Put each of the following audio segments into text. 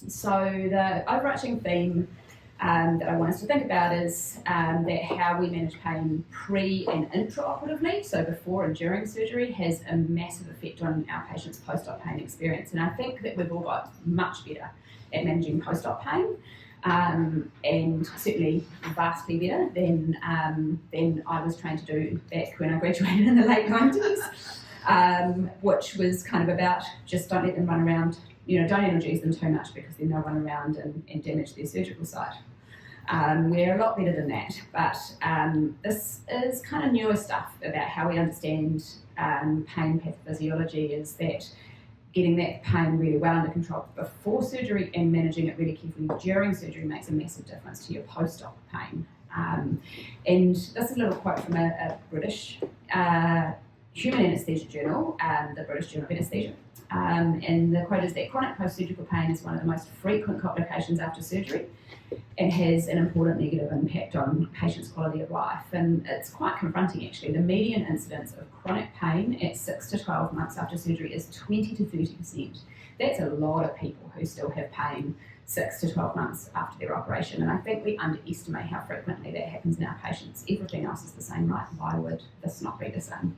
So the overarching theme that I want us to think about is that how we manage pain pre and intraoperatively, so before and during surgery, has a massive effect on our patients' post-op pain experience. And I think that we've all got much better at managing post-op pain, and certainly vastly better than I was trained to do back when I graduated in the late 90s, which was kind of about just don't let them run around, don't analgese them too much because then they'll run around and damage their surgical site. We're a lot better than that, but this is kind of newer stuff about how we understand pain pathophysiology, is that getting that pain really well under control before surgery and managing it really carefully during surgery makes a massive difference to your post-op pain. And this is a little quote from a British human anaesthesia journal, the British Journal of Anaesthesia. And the quote is that chronic post-surgical pain is one of the most frequent complications after surgery and has an important negative impact on patients' quality of life. And it's quite confronting, actually. The median incidence of chronic pain at 6 to 12 months after surgery is 20 to 30%. That's a lot of people who still have pain 6 to 12 months after their operation. And I think we underestimate how frequently that happens in our patients. Everything else is the same, right? Why would this not be the same?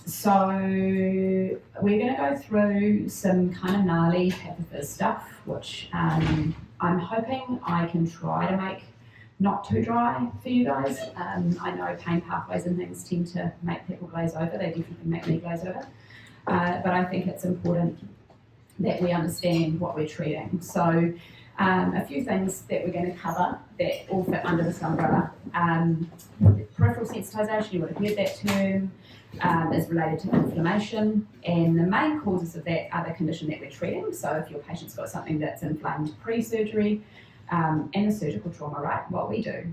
So we're going to go through some kind of gnarly pathophys stuff, which I'm hoping I can try to make not too dry for you guys. I know pain pathways and things tend to make people glaze over. They definitely make me glaze over. But I think it's important that we understand what we're treating. So a few things that we're going to cover that all fit under this umbrella. Peripheral sensitisation, you would have heard that term, is related to inflammation, and the main causes of that are the condition that we're treating. So if your patient's got something that's inflamed pre-surgery, and the surgical trauma, right, what we do,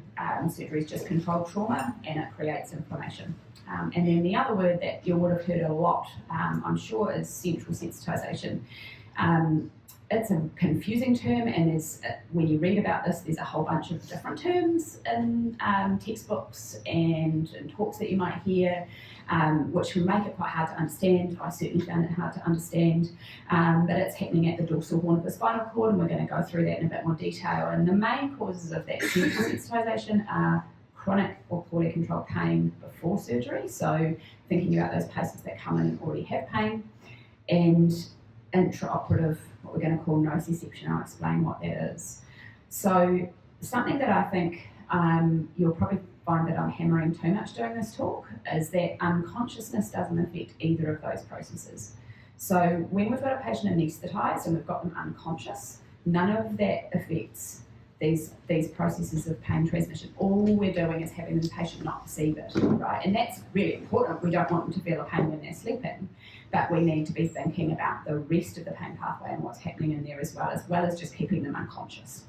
surgery is just controlled trauma and it creates inflammation. And then the other word that you would have heard a lot, I'm sure, is central sensitisation. It's a confusing term, and when you read about this, there's a whole bunch of different terms in textbooks and talks that you might hear, which can make it quite hard to understand. I certainly found it hard to understand, but it's happening at the dorsal horn of the spinal cord, and we're going to go through that in a bit more detail. And the main causes of that central sensitisation are chronic or poorly controlled pain before surgery, so thinking about those patients that come in and already have pain, and intraoperative, what we're going to call nociception. I'll explain what that is. So something that I think you'll probably find that I'm hammering too much during this talk is that unconsciousness doesn't affect either of those processes. So when we've got a patient anaesthetised and we've got them unconscious, none of that affects these processes of pain transmission. All we're doing is having the patient not perceive it, right? And that's really important. We don't want them to feel a pain when they're sleeping, but we need to be thinking about the rest of the pain pathway and what's happening in there as well as just keeping them unconscious.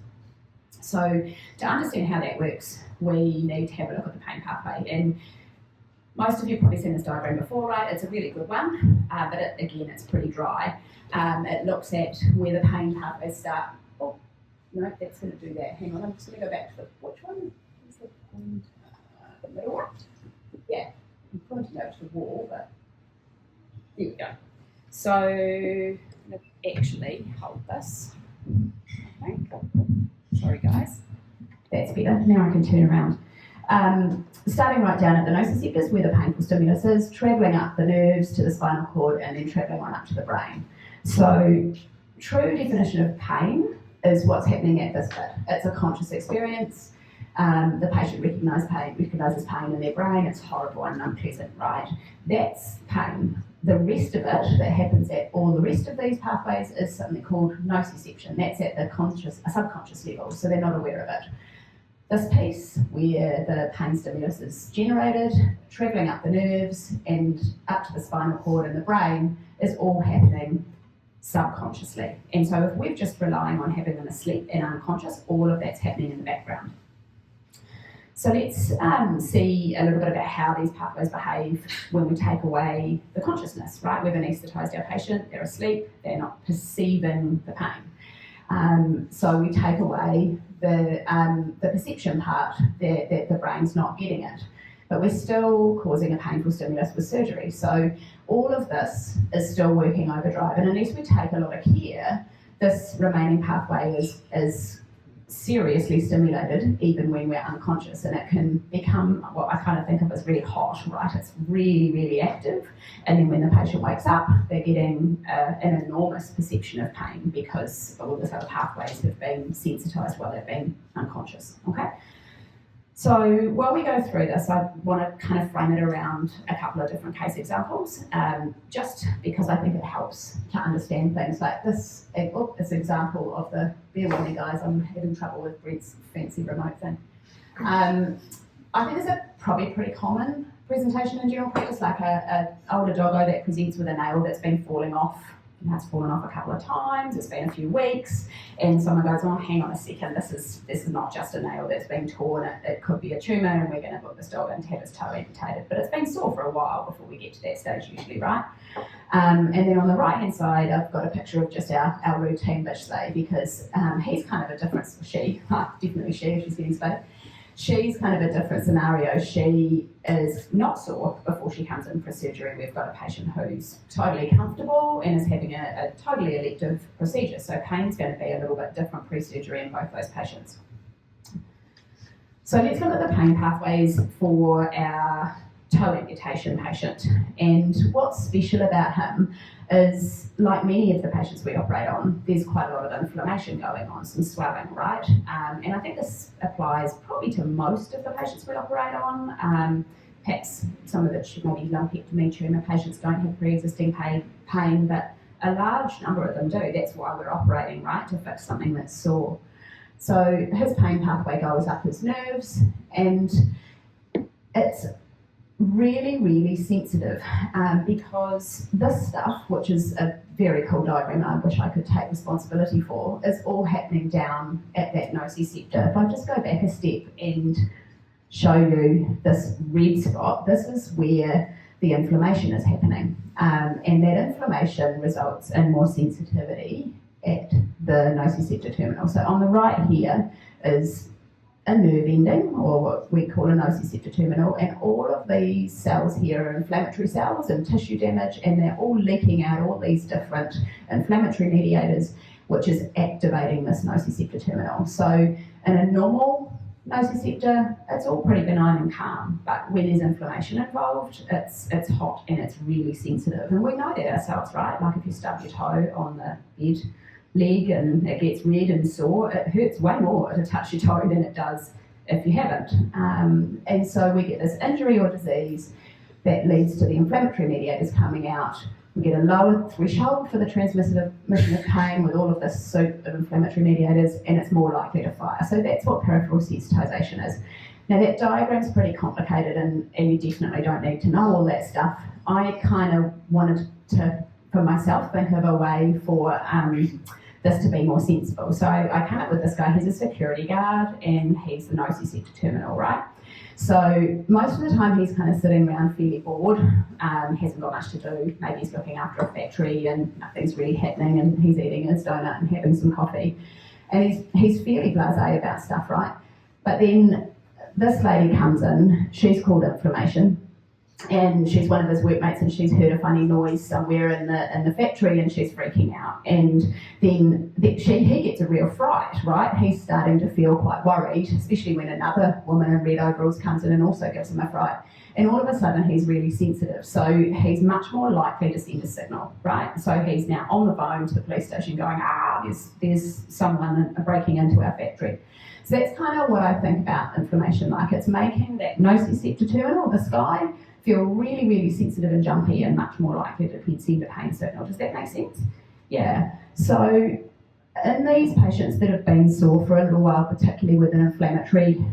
So to understand how that works, we need to have a look at the pain pathway. And most of you have probably seen this diagram before, right? It's a really good one, but again, it's pretty dry. It looks at where the pain pathways start. Oh, no, that's going to do that. Hang on, I'm just going to go back to which one? Is the point? The middle one? Yeah, I'm pointing over to the wall, but there we go. So I'm going to actually hold this, I think. Sorry guys, that's better. Now I can turn around. Starting right down at the nociceptors where the painful stimulus is, travelling up the nerves to the spinal cord and then travelling on up to the brain. So true definition of pain is what's happening at this bit. It's a conscious experience. The patient recognises pain in their brain. It's horrible and unpleasant, right? That's pain. The rest of it that happens at all the rest of these pathways is something called nociception. That's at the subconscious level, so they're not aware of it. This piece where the pain stimulus is generated, travelling up the nerves and up to the spinal cord and the brain is all happening subconsciously. And so if we're just relying on having them asleep and unconscious, all of that's happening in the background. So let's see a little bit about how these pathways behave when we take away the consciousness, right? We've anaesthetised our patient, they're asleep, they're not perceiving the pain. So we take away the perception part that the brain's not getting it, but we're still causing a painful stimulus with surgery. So all of this is still working overdrive, and unless we take a lot of care, this remaining pathway is seriously stimulated even when we're unconscious, and it can become what I kind of think of as really hot, right? It's really, really active, and then when the patient wakes up, they're getting an enormous perception of pain because all those other pathways have been sensitised while they've been unconscious, okay? So while we go through this, I want to kind of frame it around a couple of different case examples, just because I think it helps to understand things like this. This example of the, bear with me guys, I'm having trouble with Brent's fancy remote thing. I think it's a probably pretty common presentation in general practice, like a older doggo that presents with a nail that's been falling off. It has fallen off a couple of times, it's been a few weeks, and someone goes, oh, hang on a second, this is not just a nail that's been torn, it could be a tumour, and we're going to book this dog in to have his toe amputated. But it's been sore for a while before we get to that stage usually, right? And then on the right-hand side, I've got a picture of just our routine bitch sleigh, because he's kind of a different, definitely she, if she's getting spayed. She's kind of a different scenario. She is not sore before she comes in for surgery. We've got a patient who's totally comfortable and is having a totally elective procedure. So pain's going to be a little bit different pre-surgery in both those patients. So let's look at the pain pathways for our toe amputation patient. And what's special about him is, like many of the patients we operate on, there's quite a lot of inflammation going on, some swelling, right? And I think this applies probably to most of the patients we operate on. Perhaps some of it maybe lumpectomy tumour patients don't have pre-existing pain, but a large number of them do. That's why we're operating, right, to fix something that's sore. So his pain pathway goes up his nerves, and it's really, really sensitive, because this stuff, which is a very cool diagram I wish I could take responsibility for, is all happening down at that nociceptor. If I just go back a step and show you this red spot, this is where the inflammation is happening, and that inflammation results in more sensitivity at the nociceptor terminal. So on the right here is a nerve ending, or what we call a nociceptor terminal, and all of these cells here are inflammatory cells and tissue damage, and they're all leaking out all these different inflammatory mediators, which is activating this nociceptor terminal. So in a normal nociceptor, it's all pretty benign and calm, but when there's inflammation involved, it's hot and it's really sensitive. And we know that ourselves, right? Like if you stub your toe on the bed leg and it gets red and sore, it hurts way more to touch your toe than it does if you haven't. And so we get this injury or disease that leads to the inflammatory mediators coming out. We get a lower threshold for the transmission of pain with all of this soup of inflammatory mediators, and it's more likely to fire. So that's what peripheral sensitization is. Now that diagram's pretty complicated, and you definitely don't need to know all that stuff. I kind of wanted to, for myself, think of a way for this to be more sensible. So I came up with this guy. He's a security guard and he's the nociceptor terminal, right? So most of the time he's kind of sitting around fairly bored, hasn't got much to do. Maybe he's looking after a factory and nothing's really happening, and he's eating his donut and having some coffee. And he's fairly blasé about stuff, right? But then this lady comes in, she's called inflammation, and she's one of his workmates, and she's heard a funny noise somewhere in the factory, and she's freaking out. And then he gets a real fright, right? He's starting to feel quite worried, especially when another woman in red overalls comes in and also gives him a fright. And all of a sudden he's really sensitive, so he's much more likely to send a signal, right? So he's now on the phone to the police station going, there's someone breaking into our factory. So that's kind of what I think about inflammation like. It's making that nociceptor terminal, the sky, feel really, really sensitive and jumpy and much more likely to send a pain signal. Does that make sense? Yeah. So in these patients that have been sore for a little while, particularly with an inflammatory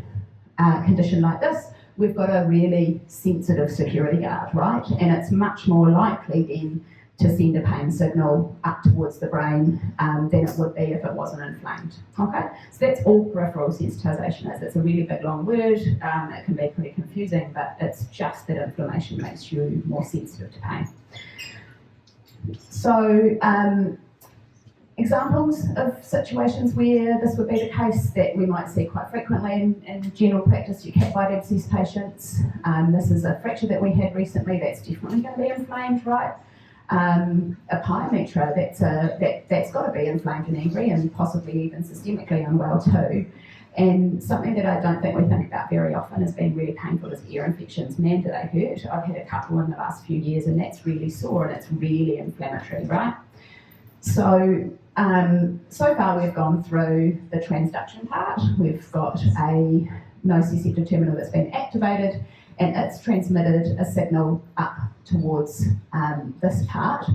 condition like this, we've got a really sensitive security guard, right? And it's much more likely then to send a pain signal up towards the brain than it would be if it wasn't inflamed. Okay, so that's all peripheral sensitization is. It's a really big long word, it can be pretty confusing, but it's just that inflammation makes you more sensitive to pain. So examples of situations where this would be the case that we might see quite frequently in general practice, your cat bite abscess patients. This is a fracture that we had recently that's definitely going to be inflamed, right? A pyometra, that's got to be inflamed and angry and possibly even systemically unwell too. And something that I don't think we think about very often as being really painful is ear infections. Man, do they hurt. I've had a couple in the last few years and that's really sore and it's really inflammatory, right? So, so far we've gone through the transduction part. We've got a nociceptive terminal that's been activated and it's transmitted a signal up towards this part,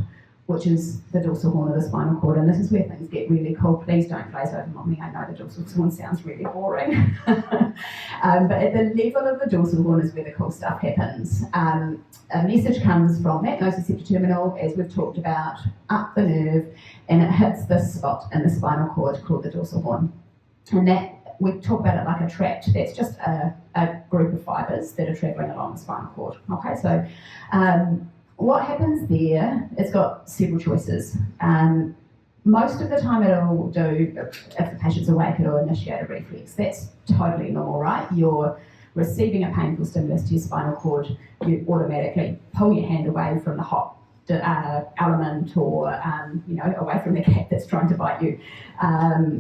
which is the dorsal horn of the spinal cord, and this is where things get really cool. Please don't glaze over on me, I know the dorsal horn sounds really boring. But at the level of the dorsal horn is where the cool stuff happens. A message comes from that nociceptive terminal, as we've talked about, up the nerve, and it hits this spot in the spinal cord called the dorsal horn. And that, we talk about it like a tract, that's just a group of fibres that are travelling along the spinal cord. Okay, so what happens there, it's got several choices. Most of the time it'll do, if the patient's awake, it'll initiate a reflex. That's totally normal, right? You're receiving a painful stimulus to your spinal cord, you automatically pull your hand away from the hot element or, away from the cat that's trying to bite you.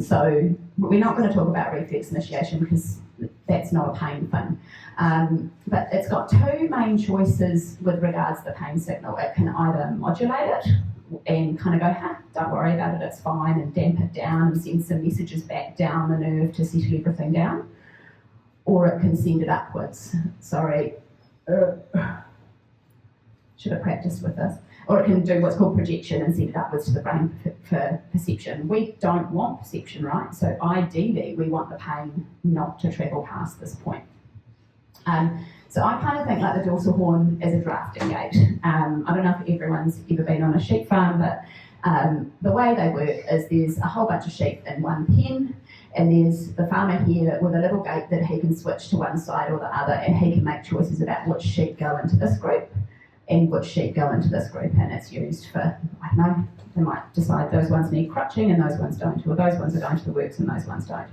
So we're not going to talk about reflex initiation because that's not a pain thing. But it's got two main choices with regards to the pain signal. It can either modulate it and kind of go, don't worry about it, it's fine, and damp it down and send some messages back down the nerve to settle everything down. Or it can send it upwards. Sorry. Should have practiced with this. Or it can do what's called projection and send it upwards to the brain for perception. We don't want perception, right? So ideally, we want the pain not to travel past this point. So I kind of think like the dorsal horn as a drafting gate. I don't know if everyone's ever been on a sheep farm, but the way they work is there's a whole bunch of sheep in one pen, and there's the farmer here with a little gate that he can switch to one side or the other, and he can make choices about which sheep go into this group and which sheep go into this group, and it's used for, I don't know, they might decide those ones need crutching and those ones don't, or those ones are going to the works and those ones don't.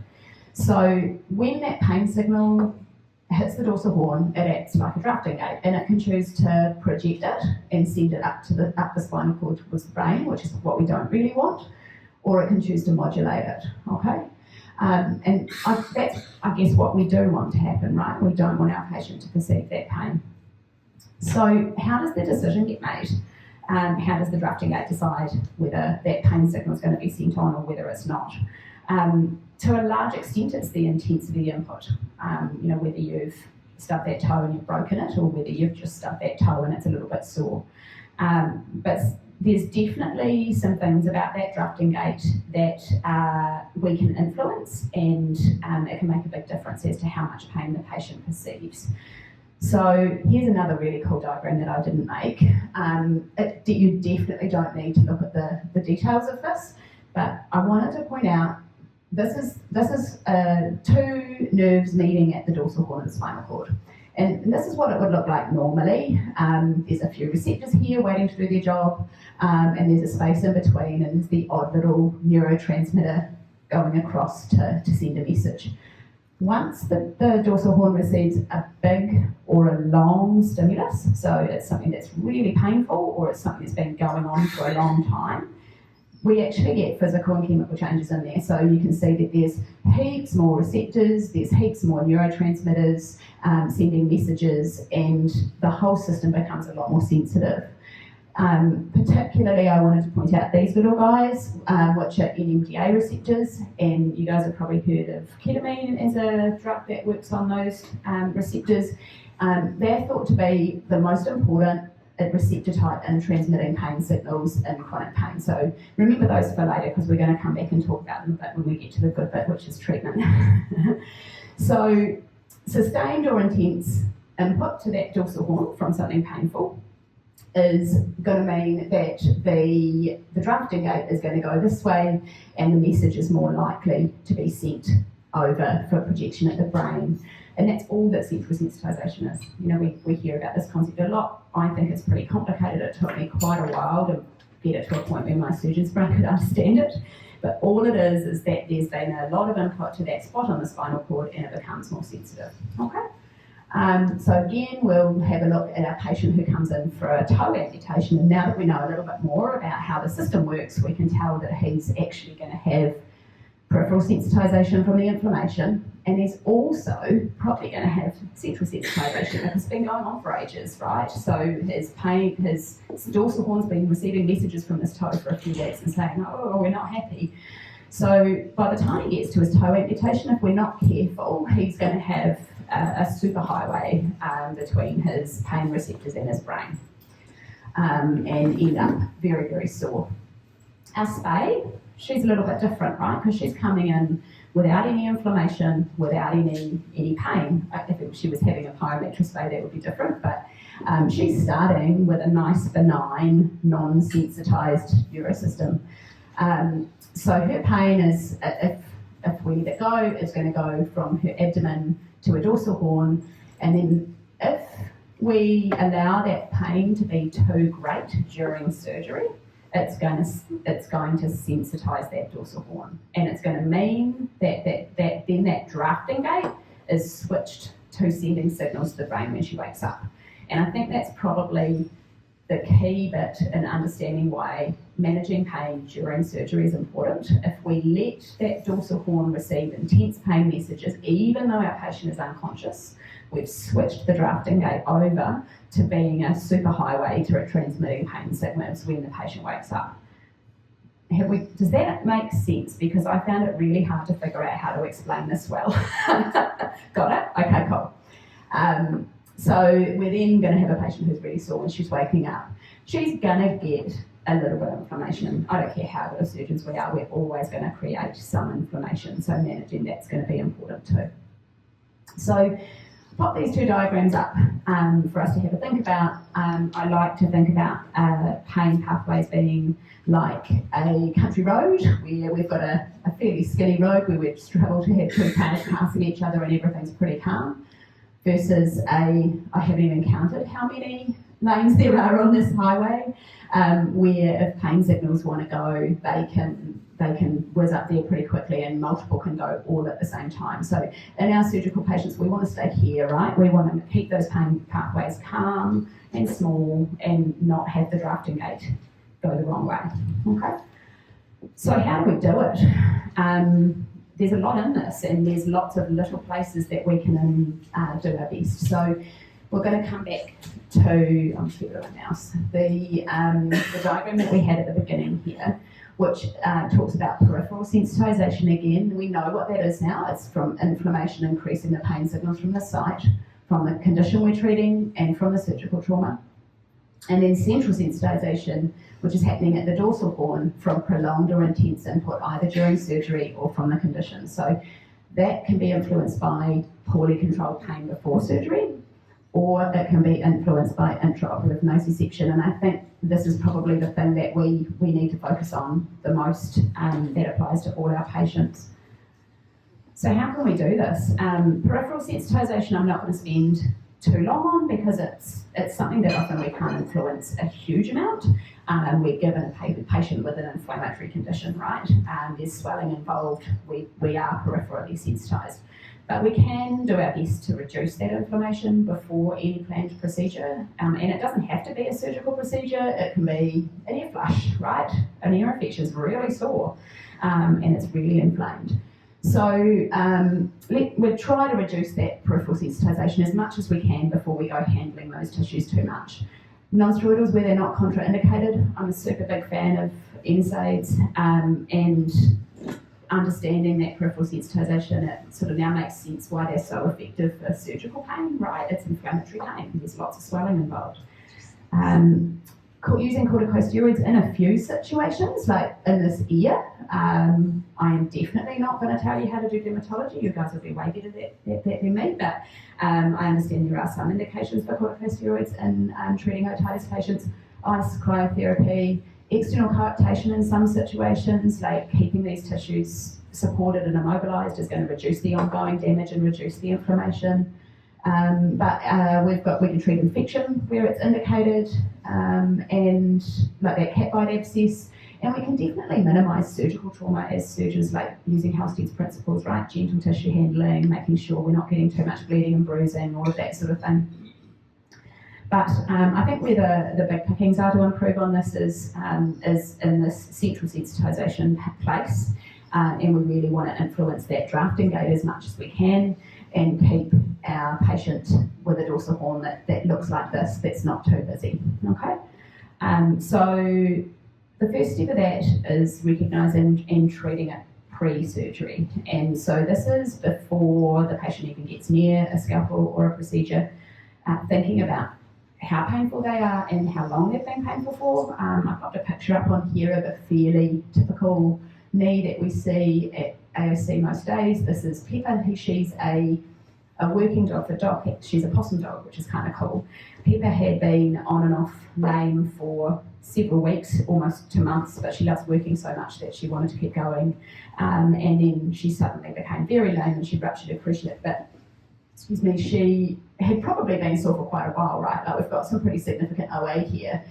So when that pain signal hits the dorsal horn, it acts like a drafting gate, and it can choose to project it and send it up the spinal cord towards the brain, which is what we don't really want, or it can choose to modulate it, okay? And that's, I guess, what we do want to happen, right? We don't want our patient to perceive that pain. So how does the decision get made? How does the drafting gate decide whether that pain signal is going to be sent on or whether it's not? To a large extent, it's the intensity input. Whether you've stubbed that toe and you've broken it, or whether you've just stubbed that toe and it's a little bit sore. But there's definitely some things about that drafting gate that we can influence, and it can make a big difference as to how much pain the patient perceives. So here's another really cool diagram that I didn't make. You definitely don't need to look at the details of this, but I wanted to point out this is two nerves meeting at the dorsal horn of the spinal cord. And this is what it would look like normally. There's a few receptors here waiting to do their job, and there's a space in between, and there's the odd little neurotransmitter going across to send a message. Once the dorsal horn receives a big or a long stimulus, so it's something that's really painful or it's something that's been going on for a long time, we actually get physical and chemical changes in there. So you can see that there's heaps more receptors, there's heaps more neurotransmitters sending messages, and the whole system becomes a lot more sensitive. Particularly, I wanted to point out these little guys, which are NMDA receptors, and you guys have probably heard of ketamine as a drug that works on those receptors. They're thought to be the most important receptor type in transmitting pain signals in chronic pain. So remember those for later, because we're going to come back and talk about them a bit when we get to the good bit, which is treatment. So sustained or intense input to that dorsal horn from something painful is going to mean that the drafting gate is going to go this way, and the message is more likely to be sent over for projection at the brain. And that's all that central sensitization is. We hear about this concept a lot. I think it's pretty complicated. It took me quite a while to get it to a point where my surgeon's brain could understand it. But all it is that there's been a lot of input to that spot on the spinal cord and it becomes more sensitive. Okay? So again, we'll have a look at our patient who comes in for a toe amputation, and now that we know a little bit more about how the system works, we can tell that he's actually going to have peripheral sensitisation from the inflammation, and he's also probably going to have central sensitisation because it's been going on for ages, right? So his pain, his dorsal horn's been receiving messages from this toe for a few weeks and saying, oh, we're not happy. So by the time he gets to his toe amputation, if we're not careful, he's going to have a superhighway between his pain receptors and his brain, and end up very, very sore. Our spay, she's a little bit different, right? Because she's coming in without any inflammation, without any pain. If she was having a pyometra spay, that would be different, but she's starting with a nice, benign, non-sensitised neurosystem. So her pain is, if we let it go, it's going to go from her abdomen to a dorsal horn, and then if we allow that pain to be too great during surgery, it's going to sensitise that dorsal horn, and it's going to mean that then that drafting gate is switched to sending signals to the brain when she wakes up. And I think that's probably the key bit in understanding why managing pain during surgery is important. If we let that dorsal horn receive intense pain messages, even though our patient is unconscious, we've switched the drafting gate over to being a superhighway to transmitting pain signals when the patient wakes up. Does that make sense? Because I found it really hard to figure out how to explain this well. Got it? Okay, cool. So we're then going to have a patient who's really sore when she's waking up. She's going to get a little bit of inflammation. I don't care how good of surgeons we are, we're always going to create some inflammation, so managing that's going to be important too. So pop these two diagrams up for us to have a think about. I like to think about pain pathways being like a country road where we've got a fairly skinny road where we've struggled to have two cars passing each other and everything's pretty calm, versus I haven't even counted how many lanes there are on this highway, where if pain signals want to go, they can whiz up there pretty quickly, and multiple can go all at the same time. So in our surgical patients, we want to stay here, right? We want to keep those pain pathways calm and small and not have the drafting gate go the wrong way, okay? So how do we do it? There's a lot in this, and there's lots of little places that we can do our best. So we're going to come back to, I'm sure of my mouse, the diagram that we had at the beginning here, which talks about peripheral sensitisation again. We know what that is now. It's from inflammation increasing the pain signals from the site, from the condition we're treating, and from the surgical trauma. And then central sensitisation, which is happening at the dorsal horn from prolonged or intense input, either during surgery or from the condition. So that can be influenced by poorly controlled pain before surgery, or it can be influenced by intraoperative nociception. And I think this is probably the thing that we need to focus on the most, that applies to all our patients. So how can we do this? Peripheral sensitisation I'm not going to spend too long on, because it's something that often we can't influence a huge amount. We're given a patient with an inflammatory condition, right? There's swelling involved, we are peripherally sensitised. But we can do our best to reduce that inflammation before any planned procedure. And it doesn't have to be a surgical procedure, it can be an ear flush, right? An ear infection is really sore, and it's really inflamed. So we try to reduce that peripheral sensitisation as much as we can before we go handling those tissues too much. Non-steroidals, where they're not contraindicated, I'm a super big fan of NSAIDs, and understanding that peripheral sensitisation, it sort of now makes sense why they're so effective for surgical pain, right? It's inflammatory pain, there's lots of swelling involved. Using corticosteroids in a few situations, like in this ear, I am definitely not going to tell you how to do dermatology. You guys will be way better at that than me, but I understand there are some indications for corticosteroids in treating otitis patients. Ice cryotherapy, external coaptation in some situations, like keeping these tissues supported and immobilised, is going to reduce the ongoing damage and reduce the inflammation. But we can treat infection where it's indicated, and like that cat bite abscess, And we can definitely minimise surgical trauma as surgeons, like using Halstead's principles, right? Gentle tissue handling, making sure we're not getting too much bleeding and bruising, all of that sort of thing. But I think where the big pickings are to improve on this is in this central sensitisation place, and we really want to influence that drafting gait as much as we can and keep our patient with a dorsal horn that looks like this, that's not too busy, okay? So the first step of that is recognising and treating it pre-surgery. And so this is before the patient even gets near a scalpel or a procedure, thinking about how painful they are and how long they've been painful for. I've got a picture up on here of a fairly typical knee that we see at AOC most days. This is Pepper. She's a working dog for Doc. She's a possum dog, which is kind of cool. Pepper had been on and off lame for several weeks, almost 2 months, but she loves working so much that she wanted to keep going. And then she suddenly became very lame and she ruptured her cruciate. But she had probably been sore for quite a while, right? Like, we've got some pretty significant OA here.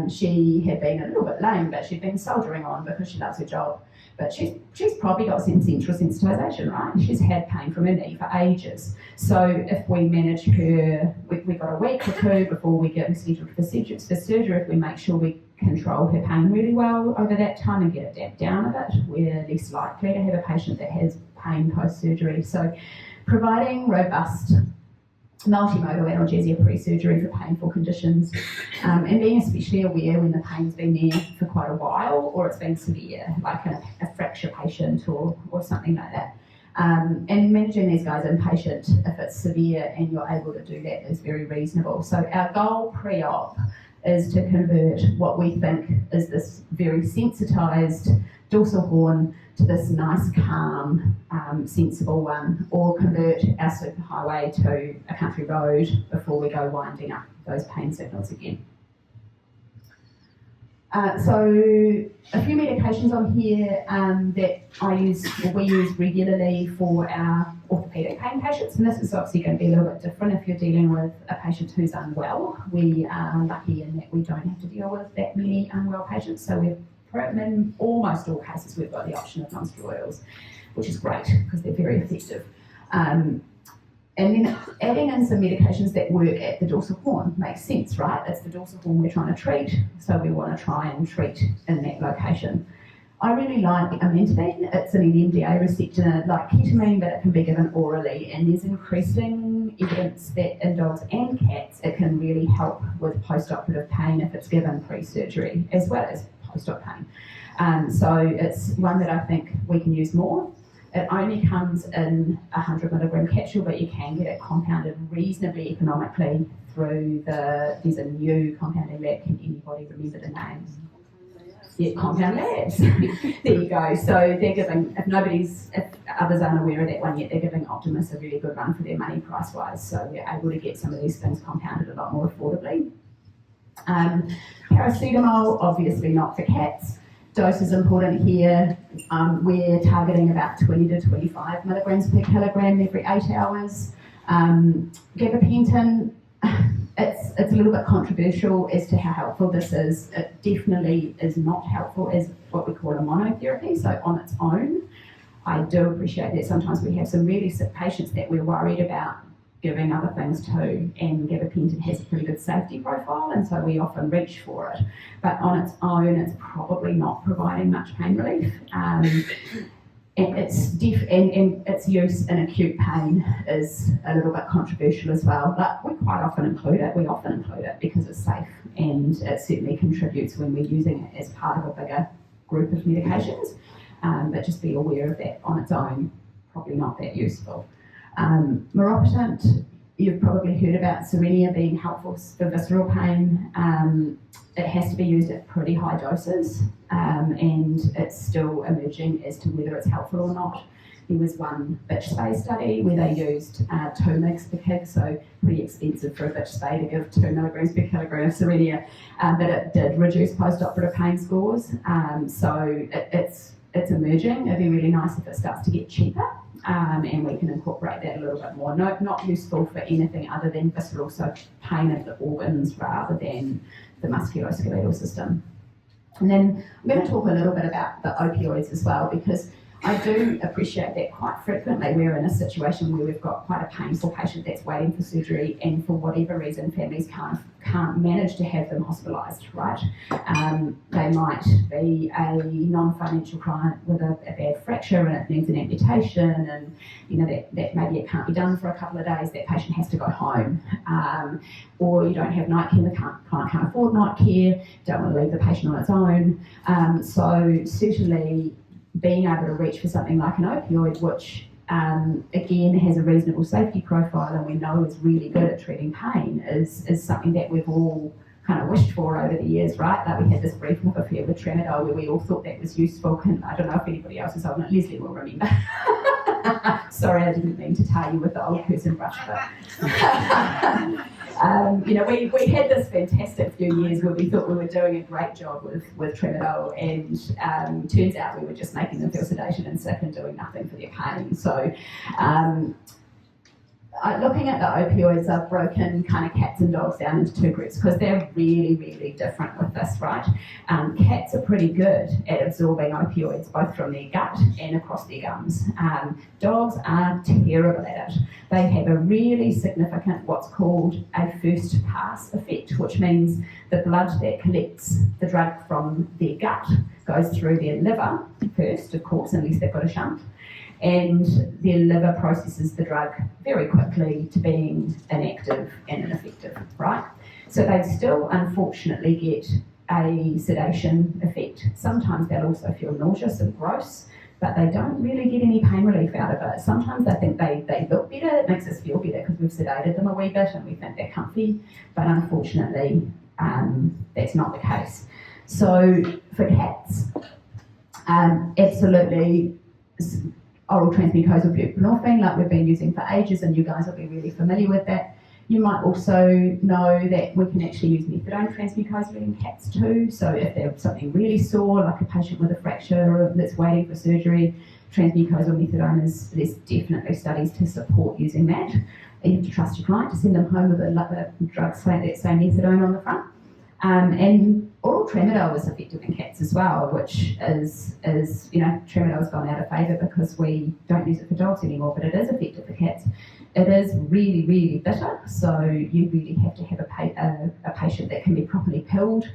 She had been a little bit lame, but she'd been soldiering on because she loves her job. But she's probably got some central sensitisation, right? She's had pain from her knee for ages. So if we manage her, we've got a week or two before we get her scheduled for surgery. If we make sure we control her pain really well over that time and get it damped down a bit, we're less likely to have a patient that has pain post-surgery. So providing robust multimodal analgesia pre-surgery for painful conditions, and being especially aware when the pain's been there for quite a while or it's been severe, like a fracture patient or something like that. And managing these guys inpatient if it's severe and you're able to do that is very reasonable. So our goal pre-op is to convert what we think is this very sensitised dorsal horn to this nice, calm, sensible one, or convert our superhighway to a country road before we go winding up those pain signals again. So a few medications on here that we use regularly for our orthopaedic pain patients, and this is obviously going to be a little bit different if you're dealing with a patient who's unwell. We are lucky in that we don't have to deal with that many unwell patients, so in almost all cases we've got the option of non-steroidals, which is great because they're very effective. And then adding in some medications that work at the dorsal horn makes sense, right? It's the dorsal horn we're trying to treat, so we want to try and treat in that location. I really like amantadine. It's an NMDA receptor like ketamine, but it can be given orally, and there's increasing evidence that in dogs and cats it can really help with post-operative pain if it's given pre-surgery as well as post-op pain. So it's one that I think we can use more. It only comes in a 100 milligram capsule, but you can get it compounded reasonably economically through there's a new compounding lab. Can anybody remember the name? Yeah, Compound Labs. There you go. So they're giving, if others aren't aware of that one yet, they're giving Optimus a really good run for their money price-wise. So we're able to get some of these things compounded a lot more affordably. Paracetamol, obviously not for cats. Dose is important here. We're targeting about 20 to 25 milligrams per kilogram every 8 hours. Gabapentin, it's a little bit controversial as to how helpful this is. It definitely is not helpful as what we call a monotherapy, so on its own. I do appreciate that sometimes we have some really sick patients that we're worried about giving other things to, and gabapentin has a pretty good safety profile, and so we often reach for it. But on its own, it's probably not providing much pain relief. And its use in acute pain is a little bit controversial as well. But we quite often include it. We often include it because it's safe, and it certainly contributes when we're using it as part of a bigger group of medications. But just be aware of that on its own, probably not that useful. Meropitant, you've probably heard about Serenia being helpful for visceral pain. It has to be used at pretty high doses, and it's still emerging as to whether it's helpful or not. There was one bitch spay study where they used 2 mg per kg, so pretty expensive for a bitch spay to give 2 milligrams per kilogram of Serenia, but it did reduce post-operative pain scores. So it's emerging. It'd be really nice if it starts to get cheaper, and we can incorporate that a little bit more. No, not useful for anything other than visceral, so pain of the organs rather than the musculoskeletal system. And then I'm going to talk a little bit about the opioids as well, because I do appreciate that quite frequently we're in a situation where we've got quite a painful patient that's waiting for surgery, and for whatever reason families can't manage to have them hospitalised, right? They might be a non-financial client with a bad fracture and it needs an amputation, and that maybe it can't be done for a couple of days, that patient has to go home. Or you don't have night care, the client can't afford night care, don't want to leave the patient on its own. So certainly being able to reach for something like an opioid, which again has a reasonable safety profile and we know is really good at treating pain, is something that we've all kind of wished for over the years, right? Like we had this brief affair with tramadol where we all thought that was useful, and I don't know if anybody else is old enough. Leslie will remember. Sorry, I didn't mean to tar you with the old person brush, but we had this fantastic few years where we thought we were doing a great job with tramadol, and turns out we were just making them feel sedation and sick and doing nothing for their pain. So looking at the opioids, I've broken kind of cats and dogs down into two groups because they're really, really different with this, right? Cats are pretty good at absorbing opioids, both from their gut and across their gums. Dogs are terrible at it. They have a really significant, what's called a first pass effect, which means the blood that collects the drug from their gut goes through their liver first, of course, unless they've got a shunt. And their liver processes the drug very quickly to being inactive and ineffective, right? So they still unfortunately get a sedation effect. Sometimes they'll also feel nauseous and gross, but they don't really get any pain relief out of it. Sometimes they think they look better, it makes us feel better because we've sedated them a wee bit and we think they're comfy, but unfortunately that's not the case. So for cats, absolutely oral transmucosal buprenorphine, like we've been using for ages, and you guys will be really familiar with that. You might also know that we can actually use methadone transmucosally in cats too. So if there's something really sore, like a patient with a fracture that's waiting for surgery, transmucosal methadone there's definitely studies to support using that. You have to trust your client to send them home with a drug that say methadone on the front. And oral tramadol is effective in cats as well, which is tramadol's gone out of favour because we don't use it for dogs anymore, but it is effective for cats. It is really, really bitter, so you really have to have a patient that can be properly pilled.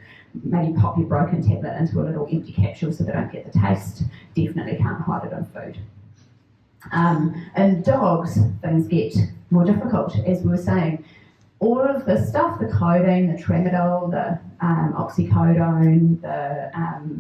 Maybe pop your broken tablet into a little empty capsule so they don't get the taste. Definitely can't hide it on food. In dogs, things get more difficult, as we were saying. All of the stuff, the codeine, the tramadol, the oxycodone,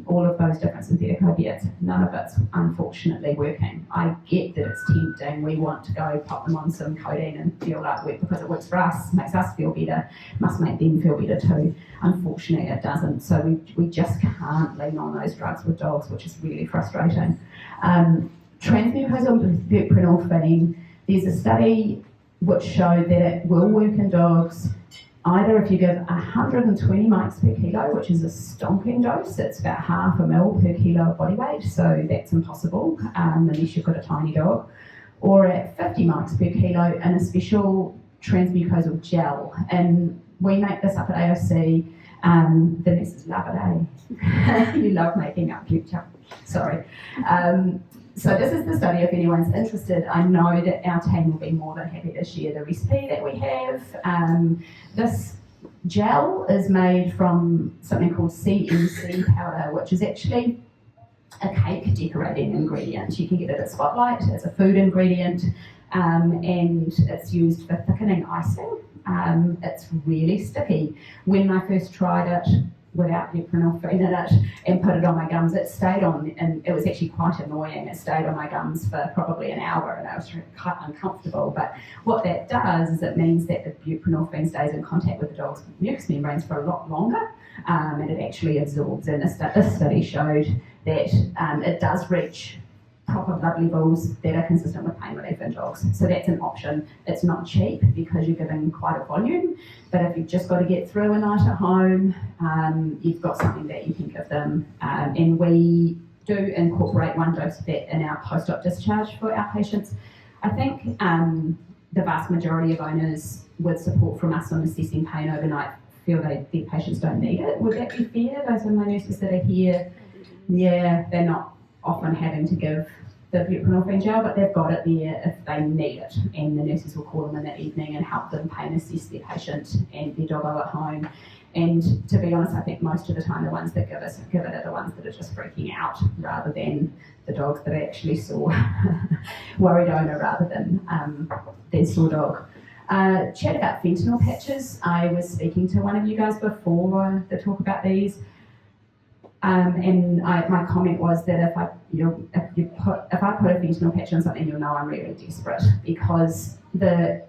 all of those different synthetic opiates, none of it's unfortunately working. I get that it's tempting. We want to go pop them on some codeine and feel like because it works for us, makes us feel better, must make them feel better too. Unfortunately, it doesn't. So we just can't lean on those drugs with dogs, which is really frustrating. Transmucosal buprenorphine, there's a study which showed that it will work in dogs either if you give 120 mics per kilo, which is a stonking dose. It's about 0.5 ml per kilo of body weight, so that's impossible unless you've got a tiny dog, or at 50 mics per kilo in a special transmucosal gel. And we make this up at AOC. The nurses love it, eh? You love making up future. Sorry. So this is the study if anyone's interested. I know that our team will be more than happy to share the recipe that we have. This gel is made from something called CMC powder, which is actually a cake decorating ingredient. You can get it at Spotlight. It's a food ingredient, and it's used for thickening icing. It's really sticky. When I first tried it without buprenorphine in it and put it on my gums, it stayed on, and it was actually quite annoying. It stayed on my gums for probably an hour and I was quite uncomfortable. But what that does is it means that the buprenorphine stays in contact with the dog's mucous membranes for a lot longer, and it actually absorbs. And this study showed that it does reach proper blood levels that are consistent with pain relief in dogs. So that's an option. It's not cheap because you're giving quite a volume, but if you've just got to get through a night at home, you've got something that you can give them. And we do incorporate one dose of that in our post-op discharge for our patients. I think the vast majority of owners with support from us on assessing pain overnight feel their patients don't need it. Would that be fair? Those are my nurses that are here. Yeah, they're not often having to give the buprenorphine gel, but they've got it there if they need it, and the nurses will call them in that evening and help them pain assess their patient and their doggo at home. And to be honest, I think most of the time the ones that give it are the ones that are just freaking out, rather than the dogs that actually saw worried owner rather than their sore dog. Chat about fentanyl patches. I was speaking to one of you guys before the talk about these, and my comment was that if I put a fentanyl patch on something, you'll know I'm really desperate, because the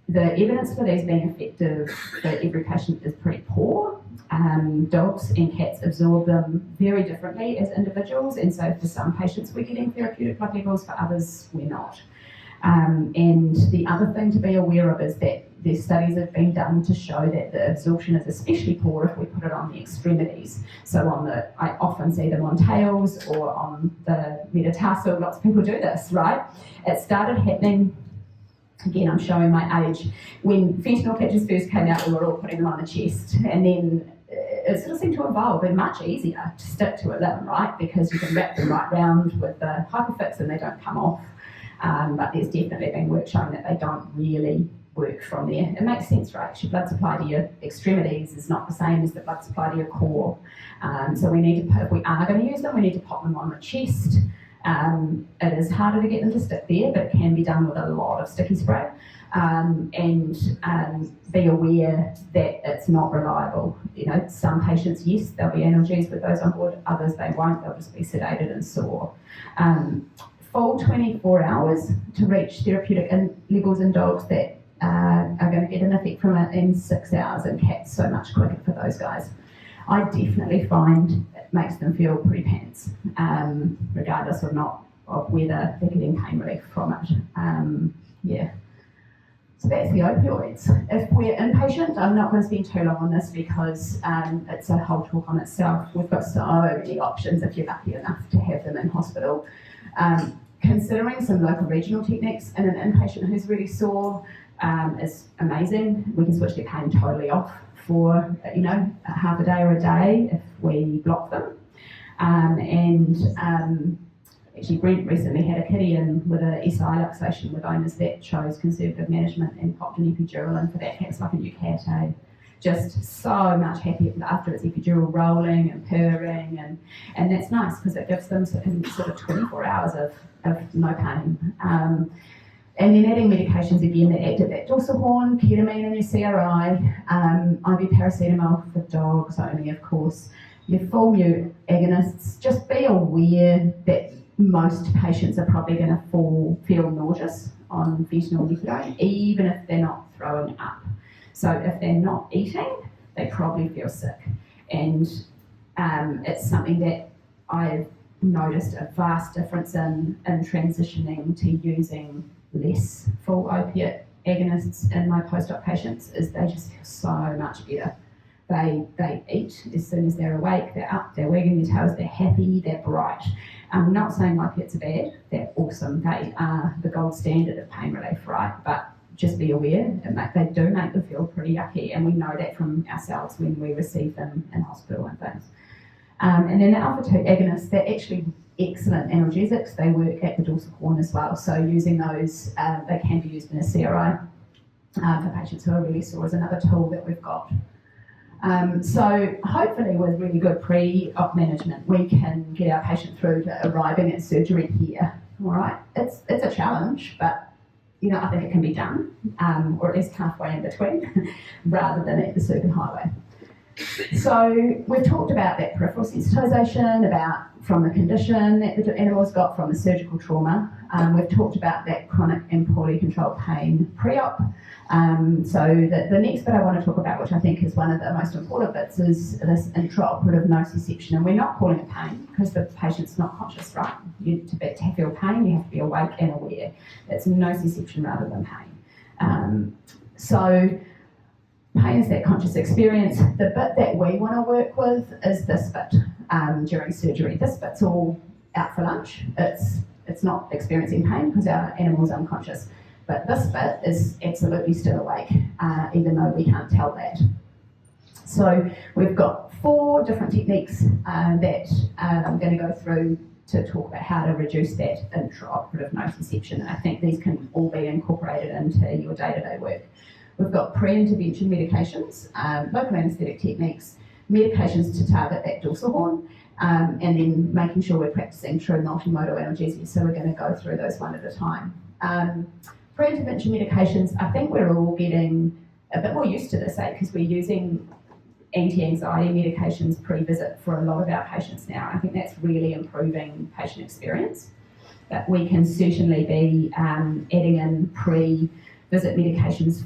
evidence for these being effective for every patient is pretty poor. Dogs and cats absorb them very differently as individuals, and so for some patients we're getting therapeutic blood levels, for others we're not. And the other thing to be aware of is that there's studies have been done to show that the absorption is especially poor if we put it on the extremities. So I often see them on tails or on the metatarsal. Lots of people do this, right? It started happening, again, I'm showing my age, when fentanyl patches first came out, we were all putting them on the chest, and then it sort of seemed to evolve and much easier to stick to a limb, right? Because you can wrap them right round with the hyperfix and they don't come off. But there's definitely been work showing that they don't really work from there. It makes sense, right? Your blood supply to your extremities is not the same as the blood supply to your core. So we need to, if we are going to use them, we need to pop them on the chest. It is harder to get them to stick there, but it can be done with a lot of sticky spray. And be aware that it's not reliable. You know, some patients, yes, there'll be analgesics with those on board, others they won't, they'll just be sedated and sore. Full 24 hours to reach therapeutic levels in dogs that are going to get an effect from it in 6 hours, and cats so much quicker for those guys. I definitely find it makes them feel pretty pants, regardless of whether they're getting pain relief from it. Yeah. So that's the opioids. If we're inpatient, I'm not going to spend too long on this because it's a whole talk on itself. We've got so many options if you're lucky enough to have them in hospital. Considering some local regional techniques in an inpatient who's really sore is amazing. We can switch their pain totally off for half a day or a day if we block them. Actually, Brent recently had a kitty in with a SI luxation with owners that chose conservative management and popped an epidural in for that. It's like a new cat, eh? Just so much happier after its epidural rolling and purring, and that's nice because it gives them sort of 24 hours of no pain. And then adding medications again that activate that dorsal horn, ketamine in your CRI, IV paracetamol for dogs only, of course. Your full mu agonists, just be aware that most patients are probably going to feel nauseous on fentanyl methadone, even if they're not throwing up. So if they're not eating, they probably feel sick. And it's something that I've noticed a vast difference in transitioning to using less full opiate agonists in my post-op patients, is they just feel so much better. They eat as soon as they're awake, they're up, they're wagging their tails, they're happy, they're bright. I'm not saying opiates are bad, they're awesome. They are the gold standard of pain relief, right? But just be aware, they do make them feel pretty yucky, and we know that from ourselves when we receive them in hospital and things. And then the alpha-2 agonists, they're actually excellent analgesics. They work at the dorsal horn as well, so using those, they can be used in a CRI for patients who are really sore is another tool that we've got. So hopefully with really good pre-op management, we can get our patient through to arriving at surgery here. All right, it's a challenge, but I think it can be done, or at least halfway in between, rather than at the superhighway. So we've talked about that peripheral sensitisation, about from the condition that the animal's got, from the surgical trauma. We've talked about that chronic and poorly controlled pain pre-op. So the next bit I want to talk about, which I think is one of the most important bits, is this intraoperative nociception. And we're not calling it pain because the patient's not conscious, right? To feel pain, you have to be awake and aware. It's nociception rather than pain. So pain is that conscious experience. The bit that we want to work with is this bit during surgery. This bit's all out for lunch. It's not experiencing pain because our animal's unconscious. But this bit is absolutely still awake, even though we can't tell that. So we've got 4 different techniques that I'm going to go through to talk about how to reduce that intraoperative nociception. I think these can all be incorporated into your day-to-day work. We've got pre-intervention medications, local anaesthetic techniques, medications to target that dorsal horn, and then making sure we're practicing true multimodal analgesia. So we're going to go through those one at a time. Pre-intervention medications, I think we're all getting a bit more used to this, because we're using anti-anxiety medications pre-visit for a lot of our patients now. I think that's really improving patient experience. But we can certainly be adding in pre-visit medications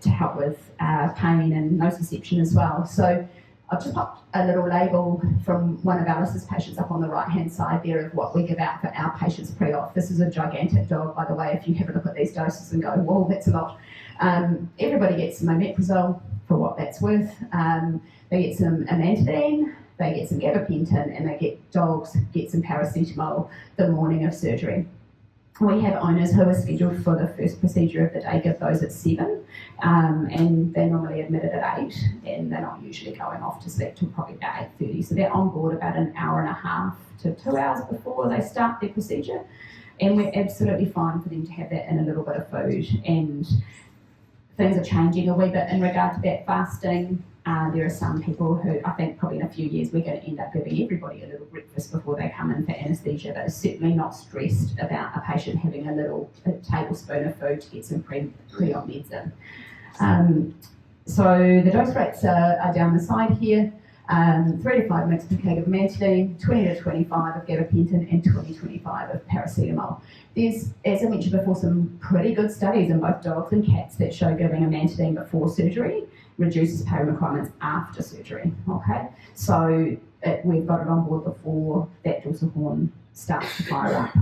to help with pain and nociception as well. So I've just popped a little label from one of Alice's patients up on the right-hand side there of what we give out for our patients pre-op. This is a gigantic dog, by the way, if you have a look at these doses and go, whoa, that's a lot. Everybody gets some omeprazole for what that's worth. They get some amantadine, they get some gabapentin, and dogs get some paracetamol the morning of surgery. We have owners who are scheduled for the first procedure of the day, give those at 7, and they're normally admitted at 8, and they're not usually going off to sleep till probably about 8:30. So they're on board about an hour and a half to 2 hours before they start their procedure, and we're absolutely fine for them to have that in a little bit of food. And things are changing a wee bit in regard to that fasting. There are some people who, I think probably in a few years, we're going to end up giving everybody a little breakfast before they come in for anaesthesia, but certainly not stressed about a patient having a tablespoon of food to get some pre-op meds in. So the dose rates are down the side here. 3 to 5 mg per kg of amantadine, 20 to 25 of gabapentin, and 20 to 25 of paracetamol. There's, as I mentioned before, some pretty good studies in both dogs and cats that show giving amantadine before surgery reduces pain requirements after surgery. Okay, so we've got it on board before that dorsal horn starts to fire up.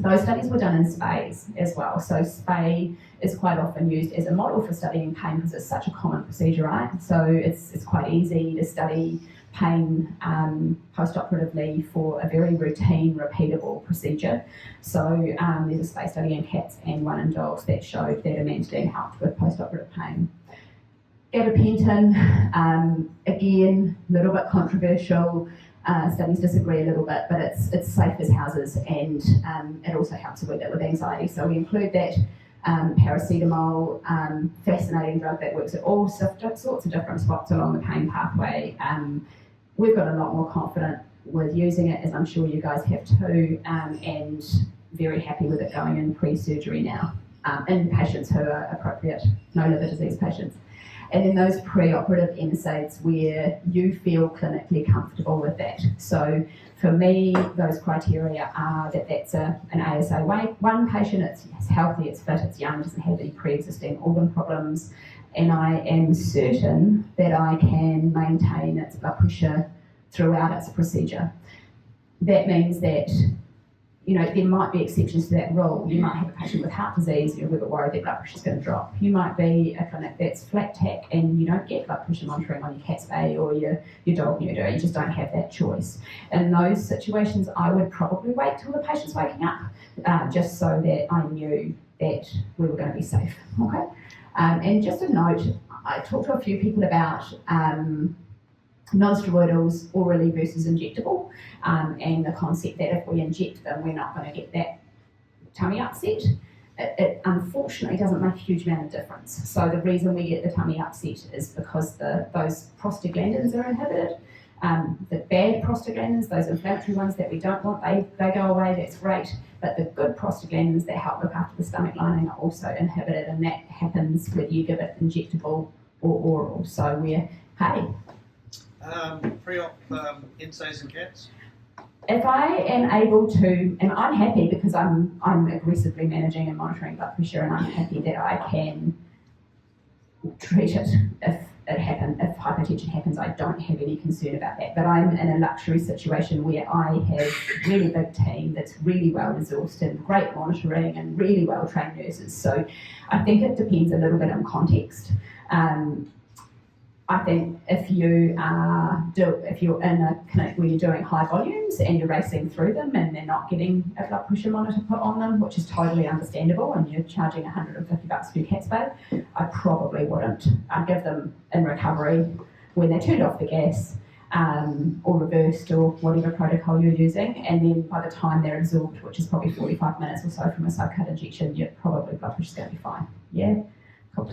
Those studies were done in spays as well. So spay is quite often used as a model for studying pain because it's such a common procedure, right? So it's quite easy to study pain post-operatively for a very routine, repeatable procedure. So there's a spay study in cats and one in dogs that showed that amantadine helped with post-operative pain. Gabapentin, again, a little bit controversial. Studies disagree a little bit, but it's safe as houses, and it also helps a wee bit with anxiety. So we include that. Paracetamol, fascinating drug that works at all sorts of different spots along the pain pathway. We've got a lot more confident with using it, as I'm sure you guys have too, and very happy with it going in pre-surgery now in patients who are appropriate, no liver disease patients. And then those pre-operative NSAIDs where you feel clinically comfortable with that. So for me, those criteria are that that's an ASA one patient, it's healthy, it's fit, it's young, doesn't have any pre-existing organ problems, and I am certain that I can maintain its blood pressure throughout its procedure. That means that, you know, there might be exceptions to that rule. You might have a patient with heart disease, you're a bit worried that blood pressure is going to drop. You might be a clinic that's flat tack and you don't get blood pressure monitoring on your cat spay or your dog neuter. You just don't have that choice. In those situations, I would probably wait till the patient's waking up, just so that I knew that we were going to be safe. Okay. And just a note, I talked to a few people about non-steroidals, orally versus injectable, and the concept that if we inject them, we're not going to get that tummy upset. It unfortunately doesn't make a huge amount of difference. So the reason we get the tummy upset is because those prostaglandins are inhibited. The bad prostaglandins, those inflammatory ones that we don't want, they go away, that's great. But the good prostaglandins that help look after the stomach lining are also inhibited, and that happens whether you give it injectable or oral. So we're, hey. Pre-op NSAIDs in cats? If I am able to, and I'm happy because I'm aggressively managing and monitoring blood pressure, and I'm happy that I can treat it if hypertension happens. I don't have any concern about that. But I'm in a luxury situation where I have a really big team that's really well resourced and great monitoring and really well trained nurses. So I think it depends a little bit on context. I think if you're in a clinic where you're doing high volumes and you're racing through them and they're not getting a blood pressure monitor put on them, which is totally understandable, and you're charging $150 for your cat spay, I probably wouldn't. I'd give them in recovery when they turned off the gas, or reversed, or whatever protocol you're using, and then by the time they're absorbed, which is probably 45 minutes or so from a subcut injection, your probably blood pressure's going to be fine. Yeah, cool.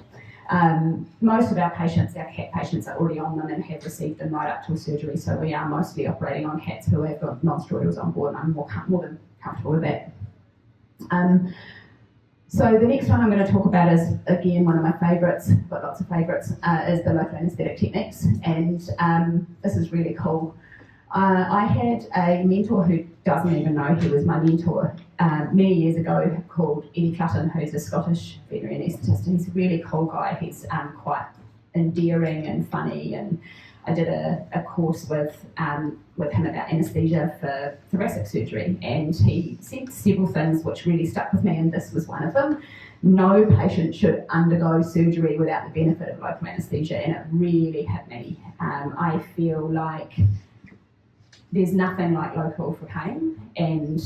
Most of our patients, our cat patients, are already on them and have received them right up till surgery, so we are mostly operating on cats who have got non-steroidals on board, and I'm more than comfortable with that. So the next one I'm going to talk about is, again, one of my favourites, got lots of favourites, is the local anaesthetic techniques, and this is really cool. I had a mentor who doesn't even know he was my mentor many years ago, called Eddie Clutton, who's a Scottish veterinary anaesthetist, and he's a really cool guy. He's quite endearing and funny, and I did a course with him about anaesthesia for thoracic surgery, and he said several things which really stuck with me, and this was one of them. No patient should undergo surgery without the benefit of local anaesthesia, and it really hit me. I feel like there's nothing like local for pain, and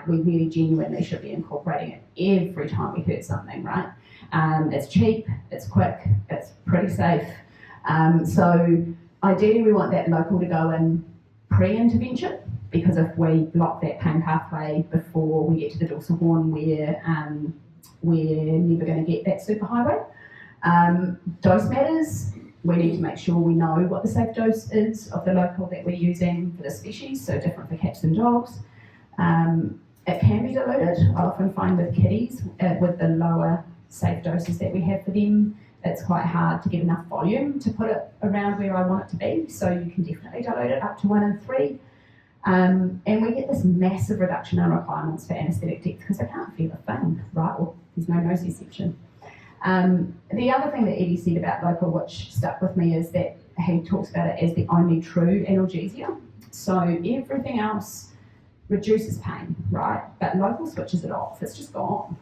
we really genuinely should be incorporating it every time we hurt something, right? It's cheap, it's quick, it's pretty safe. So ideally we want that local to go in pre-intervention, because if we block that pain pathway before we get to the dorsal horn, we're never going to get that superhighway. Dose matters. We need to make sure we know what the safe dose is of the local that we're using for the species, so different for cats and dogs. It can be diluted. I often find with kitties, with the lower safe doses that we have for them, it's quite hard to get enough volume to put it around where I want it to be, so you can definitely dilute it up to 1 in 3. And we get this massive reduction in requirements for anaesthetic depth because they can't feel a thing, right? Or there's no nociception. The other thing that Eddie said about local, which stuck with me, is that he talks about it as the only true analgesia. So everything else reduces pain, right? But local switches it off. It's just gone.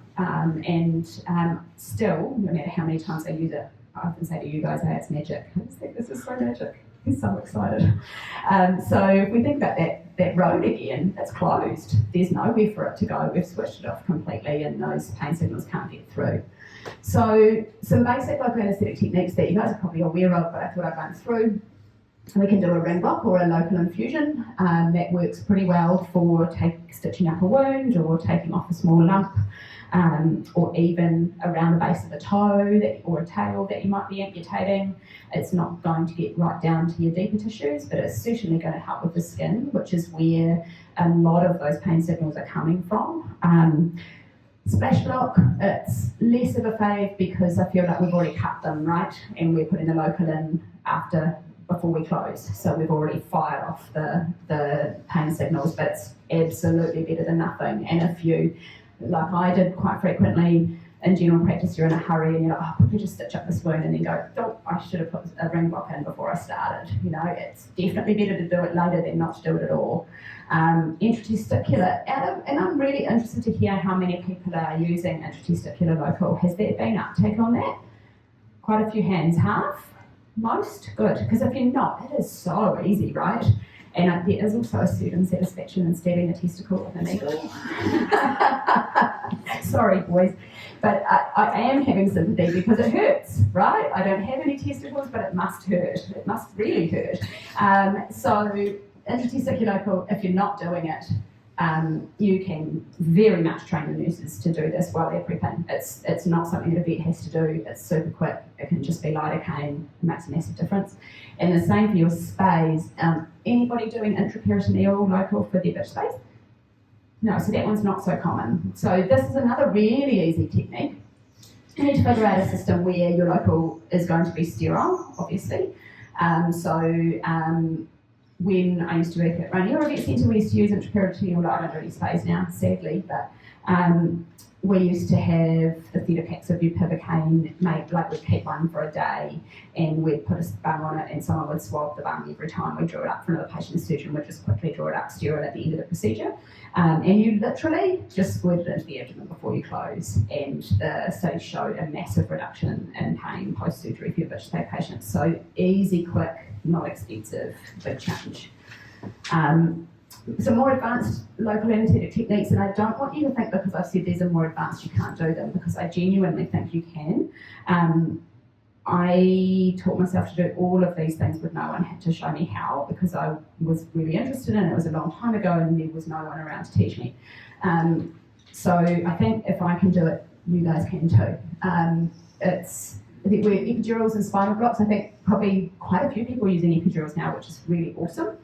Still, no matter how many times I use it, I often say to you guys, hey, it's magic. I just think this is so magic. I'm so excited. So if we think about that road again, it's closed. There's nowhere for it to go. We've switched it off completely, and those pain signals can't get through. So some basic local anaesthetic techniques that you guys are probably aware of, but I thought I'd run through. We can do a ring block or a local infusion. That works pretty well for stitching up a wound or taking off a small lump, or even around the base of a toe or a tail that you might be amputating. It's not going to get right down to your deeper tissues, but it's certainly going to help with the skin, which is where a lot of those pain signals are coming from. Splash block, it's less of a fave because I feel like we've already cut them, right? And we're putting the local in before we close. So we've already fired off the pain signals, but it's absolutely better than nothing. And if you, like I did quite frequently in general practice, you're in a hurry and you're like, oh, quickly just stitch up this wound, and then go, oh, I should have put a ring block in before I started. You know, it's definitely better to do it later than not to do it at all. Intratesticular, and I'm really interested to hear how many people are using intratesticular local. Has there been uptake on that? Quite a few hands, half? Most? Good, because if you're not, it is so easy, right? And there is also a certain satisfaction in stabbing a testicle with a needle. Sorry, boys, but I am having sympathy because it hurts, right? I don't have any testicles, but it must hurt. It must really hurt. So intratesticular, if you're not doing it, you can very much train the nurses to do this while they're prepping. It's not something that a vet has to do. It's super quick. It can just be lidocaine. It makes a massive difference. And the same for your spays. Anybody doing intraperitoneal local for their bitch space? No, so that one's not so common. So this is another really easy technique. You need to figure out a system where your local is going to be sterile, obviously. When I used to work at Raniera Vet Centre, we used to use intraperitoneal, I don't do any space now, sadly, but we used to have the theatre packs of bupivacaine made, like we'd keep one for a day, and we'd put a bung on it, and someone would swab the bung every time we drew it up for another patient. The surgeon would just quickly draw it up, sterile at the end of the procedure, and you literally just squirt it into the abdomen before you close, and the studies showed a massive reduction in pain post-surgery for your bitch spay patients. So easy, quick, not expensive, big change. Some more advanced local anaesthetic techniques, and I don't want you to think because I've said these are more advanced you can't do them, because I genuinely think you can. I taught myself to do all of these things with no one had to show me how, because I was really interested in it. It was a long time ago and there was no one around to teach me. So I think if I can do it, you guys can too. I think we're epidurals and spinal blocks. I think probably quite a few people are using epidurals now, which is really awesome.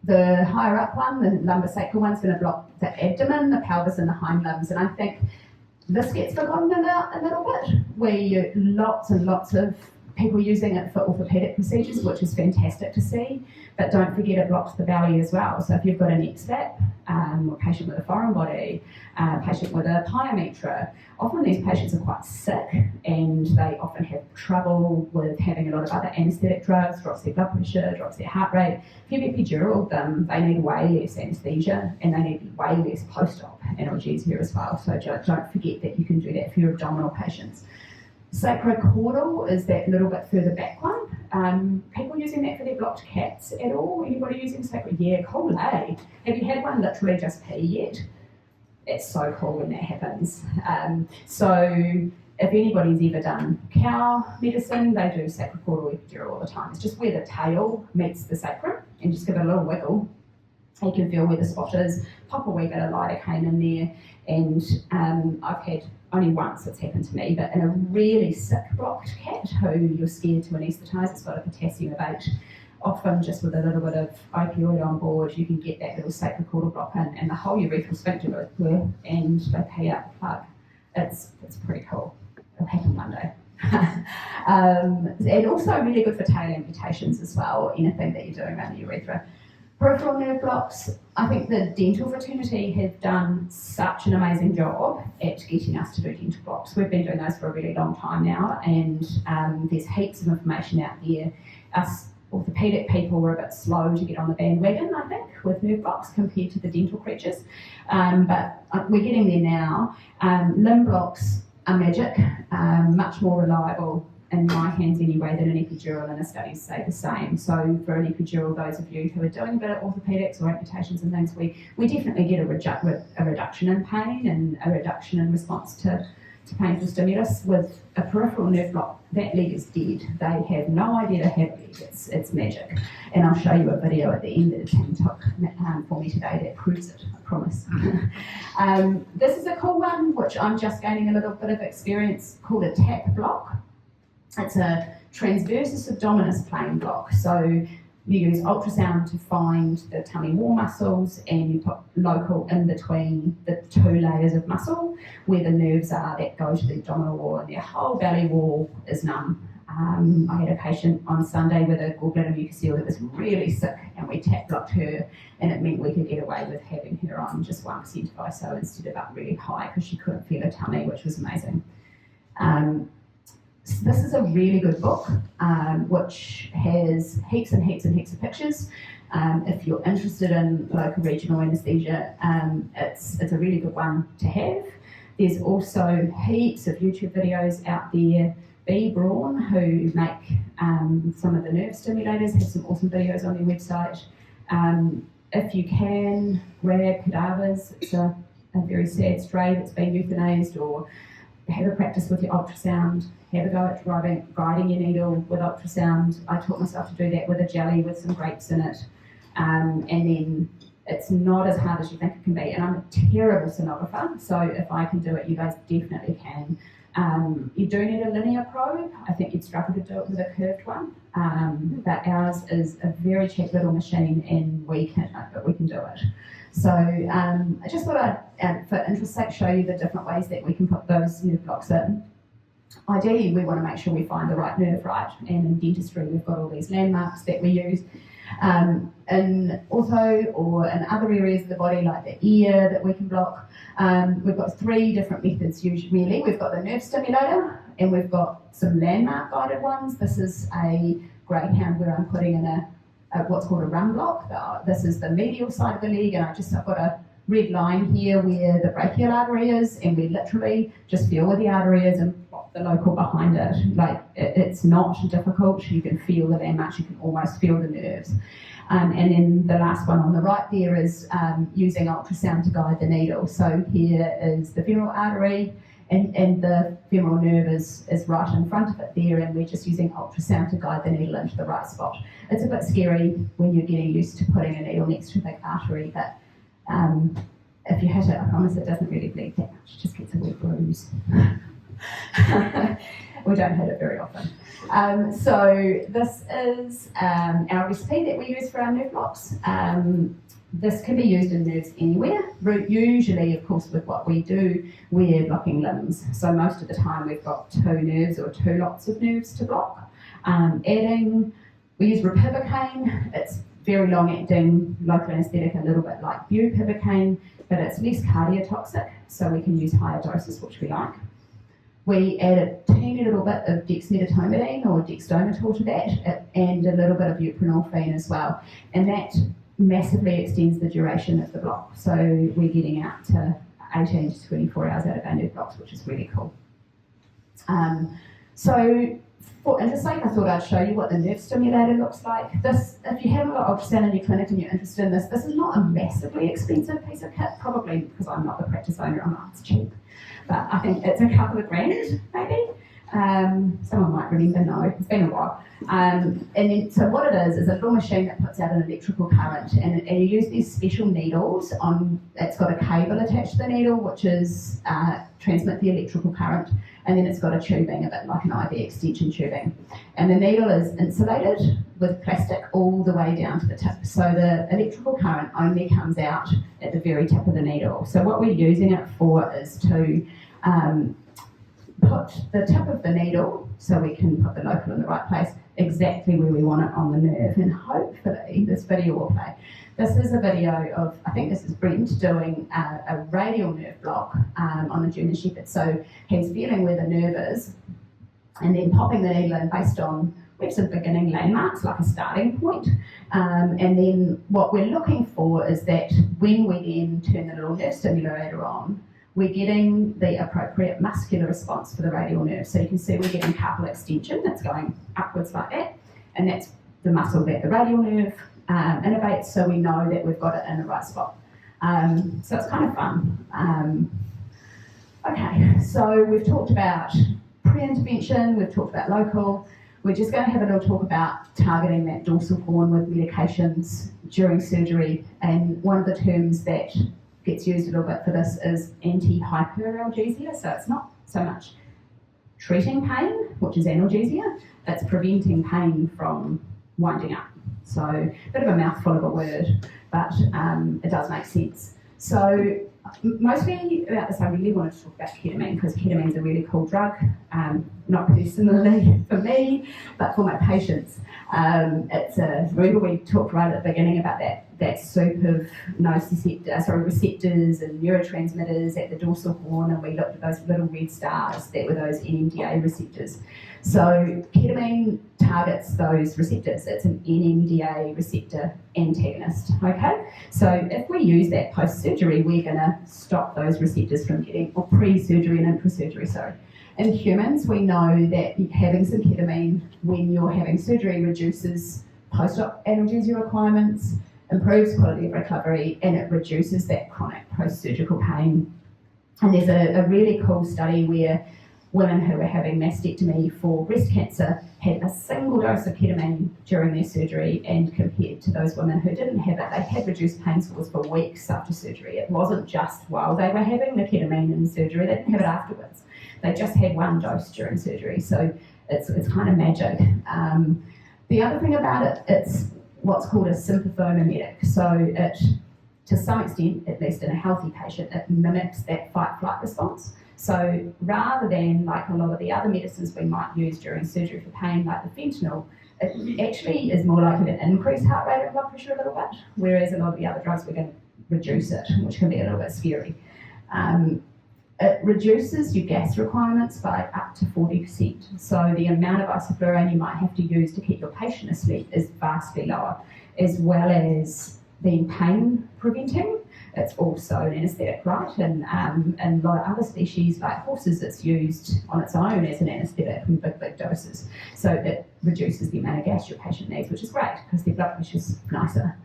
The higher up one, the lumbosacral one, is going to block the abdomen, the pelvis, and the hind limbs. And I think this gets forgotten about a little bit. We lots and lots of people using it for orthopaedic procedures, which is fantastic to see. But don't forget it blocks the belly as well. So if you've got an ex-flap, a patient with a foreign body, a patient with a pyometra, often these patients are quite sick and they often have trouble with having a lot of other anaesthetic drugs, drops their blood pressure, drops their heart rate. If you epidural them, they need way less anaesthesia and they need way less post-op analgesia as well. So don't forget that you can do that for your abdominal patients. Sacrocaudal is that little bit further back one. People using that for their blocked cats at all? Anybody using sacro? Yeah, cool, eh? Have you had one literally just pee yet? It's so cool when that happens. So if anybody's ever done cow medicine, they do sacrocaudal epidural all the time. It's just where the tail meets the sacrum and just give it a little wiggle. You can feel where the spot is, pop a wee bit of lidocaine in there, and I've had only once it's happened to me, but in a really sick blocked cat who you're scared to anaesthetise, it's got a potassium of 8, often just with a little bit of opioid on board, you can get that little sacrocaudal block in and the whole urethral sphincter goes bleh, and they pee out the plug. It's pretty cool. It'll happen one day. And also really good for tail amputations as well, anything that you're doing around the urethra. Peripheral nerve blocks, I think the dental fraternity have done such an amazing job at getting us to do dental blocks. We've been doing those for a really long time now, and there's heaps of information out there. Us orthopaedic people were a bit slow to get on the bandwagon, I think, with nerve blocks compared to the dental creatures, but we're getting there now. Limb blocks are magic, much more reliable in my hands anyway than an epidural, and the studies say the same. So for an epidural, those of you who are doing a bit of orthopaedics or amputations and things, we definitely get a reduction in pain and a reduction in response to painful stimulus. With a peripheral nerve block, that leg is dead. They have no idea they have a leg. It's magic. And I'll show you a video at the end that a team took for me today that proves it, I promise. This is a cool one, which I'm just gaining a little bit of experience, called a TAP block. It's a transversus abdominis plane block. So you use ultrasound to find the tummy wall muscles and you put local in between the two layers of muscle where the nerves are that go to the abdominal wall, and their whole belly wall is numb. I had a patient on Sunday with a gallbladder mucocele that was really sick, and we tap blocked her, and it meant we could get away with having her on just 1% of ISO instead of up really high because she couldn't feel her tummy, which was amazing. This is a really good book, which has heaps and heaps and heaps of pictures. If you're interested in local regional anaesthesia, it's a really good one to have. There's also heaps of YouTube videos out there. B. Braun, who make some of the nerve stimulators, have some awesome videos on their website. If you can, grab cadavers. It's a very sad stray that's been euthanized, or have a practice with your ultrasound, have a go at guiding your needle with ultrasound. I taught myself to do that with a jelly with some grapes in it. And then it's not as hard as you think it can be. And I'm a terrible sonographer, so if I can do it, you guys definitely can. You do need a linear probe. I think you'd struggle to do it with a curved one. But ours is a very cheap little machine and we can do it. So I just thought I'd, for interest's sake, show you the different ways that we can put those nerve blocks in. Ideally, we want to make sure we find the right nerve, right? And in dentistry, we've got all these landmarks that we use. In ortho or in other areas of the body, like the ear, that we can block, we've got 3 different methods usually. We've got the nerve stimulator, and we've got some landmark guided ones. This is a greyhound where I'm putting in a what's called a run block. This is the medial side of the leg, and I've got a red line here where the brachial artery is, and we literally just feel where the artery is and plot the local behind it. Like, it's not difficult. You can feel the landmarks, you can almost feel the nerves. And then the last one on the right there is using ultrasound to guide the needle. So here is the femoral artery, and the femoral nerve is right in front of it there, and we're just using ultrasound to guide the needle into the right spot. It's a bit scary when you're getting used to putting a needle next to a big artery, but if you hit it, I promise it doesn't really bleed that much, it just gets a wee bruise. We don't hit it very often. So this is our recipe that we use for our nerve blocks. This can be used in nerves anywhere. Usually, of course, with what we do, we're blocking limbs. So most of the time we've got 2 nerves or 2 lots of nerves to block. We use ropivacaine. It's very long-acting local anaesthetic, a little bit like bupivacaine, but it's less cardiotoxic, so we can use higher doses, which we like. We add a teeny little bit of dexmedetomidine or dexdomitol to that, and a little bit of buprenorphine as well. And that massively extends the duration of the block. So we're getting out to 18 to 24 hours out of our nerve blocks, which is really cool. So for interstate, I thought I'd show you what the nerve stimulator looks like. This, if you haven't got ultrasound in your clinic and you're interested in this is not a massively expensive piece of kit, probably because I'm not the practice owner, I'm like, it's cheap. But I think it's a couple of grand, maybe. Someone might remember, no, it's been a while. And then, so what it is a little machine that puts out an electrical current, and you use these special needles it's got a cable attached to the needle, which is transmit the electrical current, and then it's got a tubing, a bit like an IV extension tubing. And the needle is insulated with plastic all the way down to the tip. So the electrical current only comes out at the very tip of the needle. So what we're using it for is to put the tip of the needle, so we can put the local in the right place, exactly where we want it on the nerve. And hopefully this video will play. This is a video of, I think this is Brent doing a radial nerve block on a German Shepherd. So he's feeling where the nerve is and then popping the needle in based on, we have some beginning landmarks, like a starting point. And then what we're looking for is that when we then turn the little nerve stimulator on, we're getting the appropriate muscular response for the radial nerve. So you can see we're getting carpal extension, that's going upwards like that, and that's the muscle that the radial nerve innervates, so we know that we've got it in the right spot. So it's kind of fun. Okay, so we've talked about pre-intervention, we've talked about local. We're just going to have a little talk about targeting that dorsal horn with medications during surgery, and one of the terms that gets used a little bit for this is anti-hyperalgesia. So it's not so much treating pain, which is analgesia, it's preventing pain from winding up. So a bit of a mouthful of a word, but it does make sense. So mostly about this, I really wanted to talk about ketamine, because ketamine's a really cool drug, not personally for me, but for my patients. Remember we talked right at the beginning about that soup of receptors and neurotransmitters at the dorsal horn, and we looked at those little red stars that were those NMDA receptors. So ketamine targets those receptors. It's an NMDA receptor antagonist, okay? So if we use that post-surgery, we're gonna stop those receptors from getting, or pre-surgery and intra-surgery, sorry. In humans, we know that having some ketamine when you're having surgery reduces post-op analgesia requirements, improves quality of recovery, and it reduces that chronic post-surgical pain. And there's a really cool study where women who were having mastectomy for breast cancer had a single dose of ketamine during their surgery, and compared to those women who didn't have it, they had reduced pain scores for weeks after surgery. It wasn't just while they were having the ketamine in surgery, they didn't have it afterwards. They just had one dose during surgery, so it's kind of magic. The other thing about it, it's what's called a sympathomimetic. So it, to some extent, at least in a healthy patient, it mimics that fight-flight response. So rather than like a lot of the other medicines we might use during surgery for pain, like the fentanyl, it actually is more likely to increase heart rate and blood pressure a little bit, whereas a lot of the other drugs we're going to reduce it, which can be a little bit scary. It reduces your gas requirements by up to 40%. So the amount of isoflurane you might have to use to keep your patient asleep is vastly lower, as well as being pain preventing. It's also an anaesthetic, right? And a lot of other species, like horses, it's used on its own as an anaesthetic in big doses. So it reduces the amount of gas your patient needs, which is great because their blood pressure's nicer.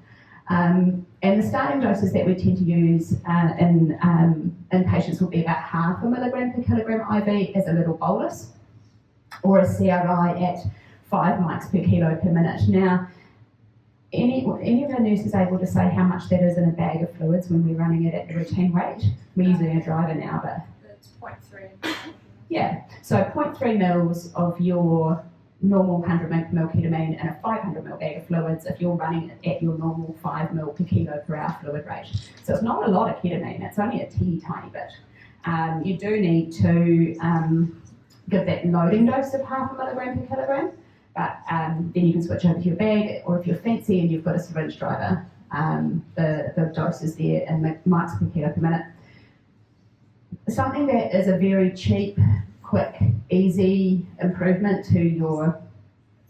And the starting doses that we tend to use in patients will be about 0.5 milligram per kilogram IV as a little bolus, or a CRI at 5 mics per kilo per minute. Now, any of our nurses able to say how much that is in a bag of fluids when we're running it at the routine weight? We're using a driver now, but It's 0.3. yeah, so 0.3 mils of your normal 100 ml per mil ketamine in a 500 ml bag of fluids if you're running it at your normal 5 ml per kilo per hour fluid rate. So it's not a lot of ketamine, it's only a teeny tiny bit. You do need to give that loading dose of 0.5 milligram per kilogram, but then you can switch over to your bag, or if you're fancy and you've got a syringe driver, the dose is there in mics per kilo per minute. Something that is a very cheap, quick, easy improvement to your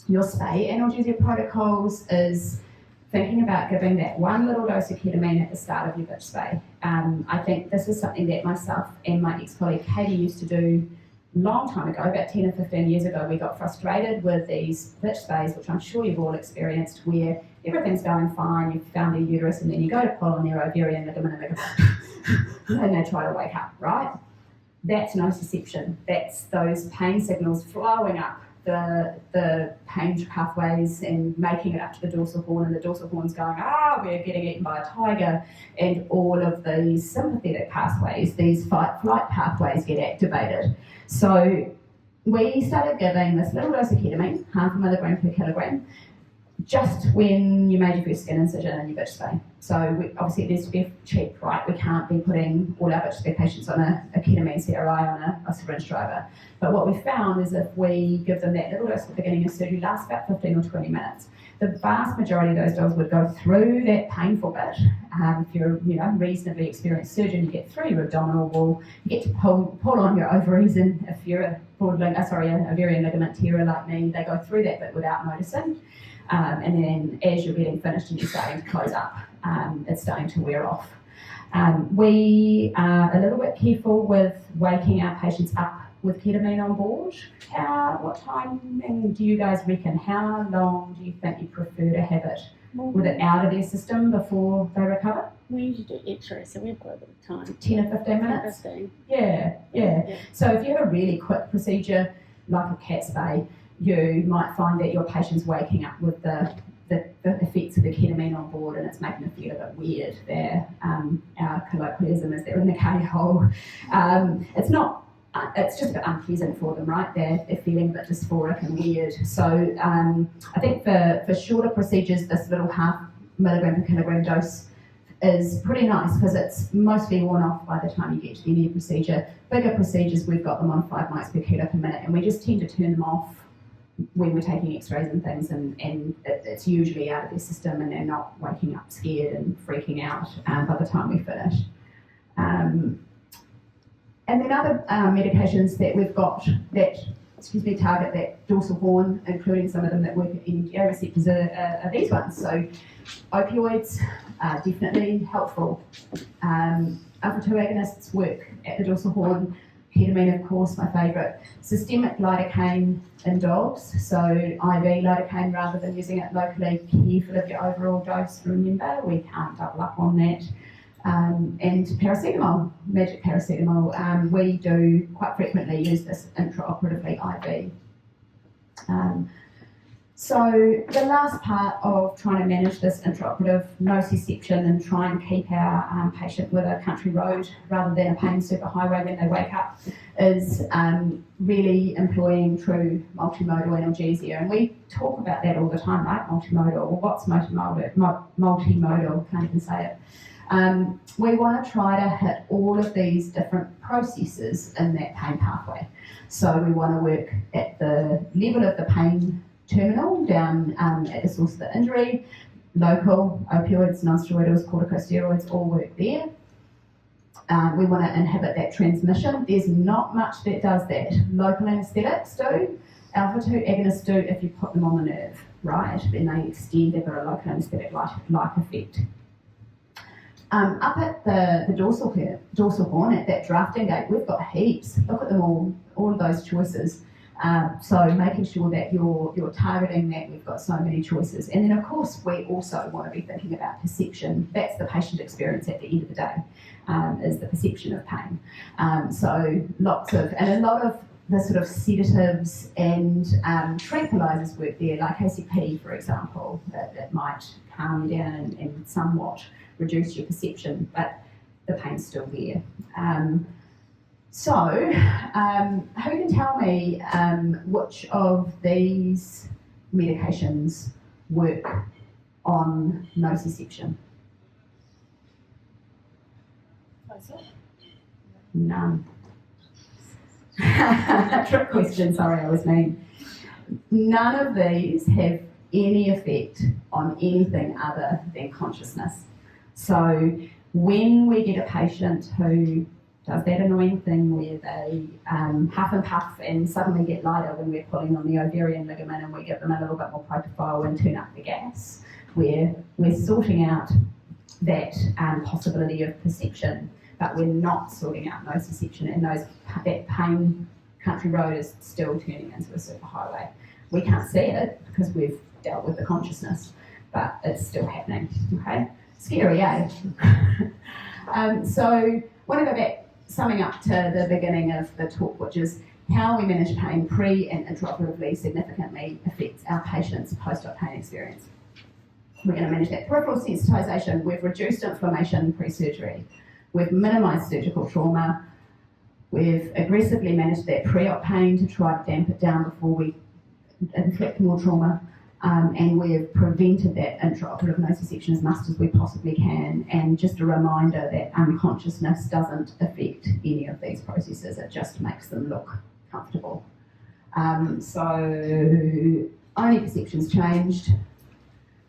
spay analgesia protocols is thinking about giving that one little dose of ketamine at the start of your bitch spay. I think this is something that myself and my ex-colleague Katie used to do a long time ago, about 10 or 15 years ago. We got frustrated with these bitch spays, which I'm sure you've all experienced, where everything's going fine, you've found their uterus, and then you go to pull on their ovarian ligament and they go and they try to wake up, right? That's nociception. That's those pain signals flowing up the pain pathways and making it up to the dorsal horn, and the dorsal horn's going, we're getting eaten by a tiger, and all of these sympathetic pathways, these fight-flight pathways get activated. So we started giving this little dose of ketamine, 0.5 milligram per kilogram, just when you made your first skin incision and your bitch spay. So obviously it needs to be cheap, right? We can't be putting all our bitch spay patients on a ketamine CRI on a syringe driver. But what we found is if we give them that little dose at the beginning of surgery, lasts about 15 or 20 minutes. The vast majority of those dogs would go through that painful bit. If you're a reasonably experienced surgeon, you get through your abdominal wall, you get to pull on your ovaries, and if you're a ovarian ligament tearer like me, they go through that bit without noticing. And then as you're getting finished and you're starting to close up, it's starting to wear off. We are a little bit careful with waking our patients up with ketamine on board. What timing do you guys reckon? How long do you think you prefer to have it with it out of their system before they recover? We usually do x-ray, so we've got a bit of time. 10 or 15 minutes? 15. Yeah. So if you have a really quick procedure, like a cat spay, you might find that your patient's waking up with the effects of the ketamine on board, and it's making them feel a bit weird. Our colloquialism is they're in the K-hole. It's just a bit unpleasant for them, right? They're feeling a bit dysphoric and weird. So I think for shorter procedures, this little 0.5 milligram per kilogram dose is pretty nice because it's mostly worn off by the time you get to the end of your procedure. Bigger procedures, we've got them on 5 mics per kilo per minute, and we just tend to turn them off when we're taking x-rays and things, and it's usually out of their system and they're not waking up scared and freaking out by the time we finish. And then other medications that we've got that target that dorsal horn, including some of them that work at NMDA receptors, are these ones. So opioids are definitely helpful. Alpha-2 agonists work at the dorsal horn. Ketamine, of course, my favourite. Systemic lidocaine in dogs, so IV lidocaine rather than using it locally. Careful of your overall dose, remember, we can't double up on that. And paracetamol, magic paracetamol, we do quite frequently use this intraoperatively IV. So the last part of trying to manage this intraoperative nociception and try and keep our patient with a country road rather than a pain superhighway when they wake up is really employing true multimodal analgesia. And we talk about that all the time, right? Multimodal. Well, what's multimodal? Multimodal, can't even say it. We want to try to hit all of these different processes in that pain pathway. So we want to work at the level of the pain terminal, down at the source of the injury, local, opioids, non-steroidals, corticosteroids, all work there. We want to inhibit that transmission. There's not much that does that. Local anaesthetics do, alpha-2 agonists do if you put them on the nerve, right? Then they extend, they've got a local anaesthetic-like effect. Up at the dorsal horn, at that drafting gate, we've got heaps. Look at them all of those choices. So making sure that you're targeting that, we've got so many choices. And then of course we also want to be thinking about perception. That's the patient experience at the end of the day, is the perception of pain. So a lot of the sort of sedatives and tranquilizers work there, like ACP for example, that might calm you down and somewhat reduce your perception, but the pain's still there. So, who can tell me which of these medications work on nociception? None. Trick question, sorry, I was mean. None of these have any effect on anything other than consciousness. So when we get a patient who does that annoying thing where they huff and puff and suddenly get lighter when we're pulling on the ovarian ligament and we give them a little bit more propofol and turn up the gas, we're sorting out that possibility of perception, but we're not sorting out nociception, and that pain country road is still turning into a superhighway. We can't see it because we've dealt with the consciousness, but it's still happening, okay? Scary, eh? So I want to go back, summing up to the beginning of the talk, which is how we manage pain pre and intraoperatively significantly affects our patients' post-op pain experience. We're going to manage that. Peripheral sensitisation, we've reduced inflammation pre-surgery. We've minimised surgical trauma. We've aggressively managed that pre-op pain to try to damp it down before we inflict more trauma. And we've prevented that intraoperative nociception as much as we possibly can. And just a reminder that unconsciousness doesn't affect any of these processes, it just makes them look comfortable. So only perception's changed.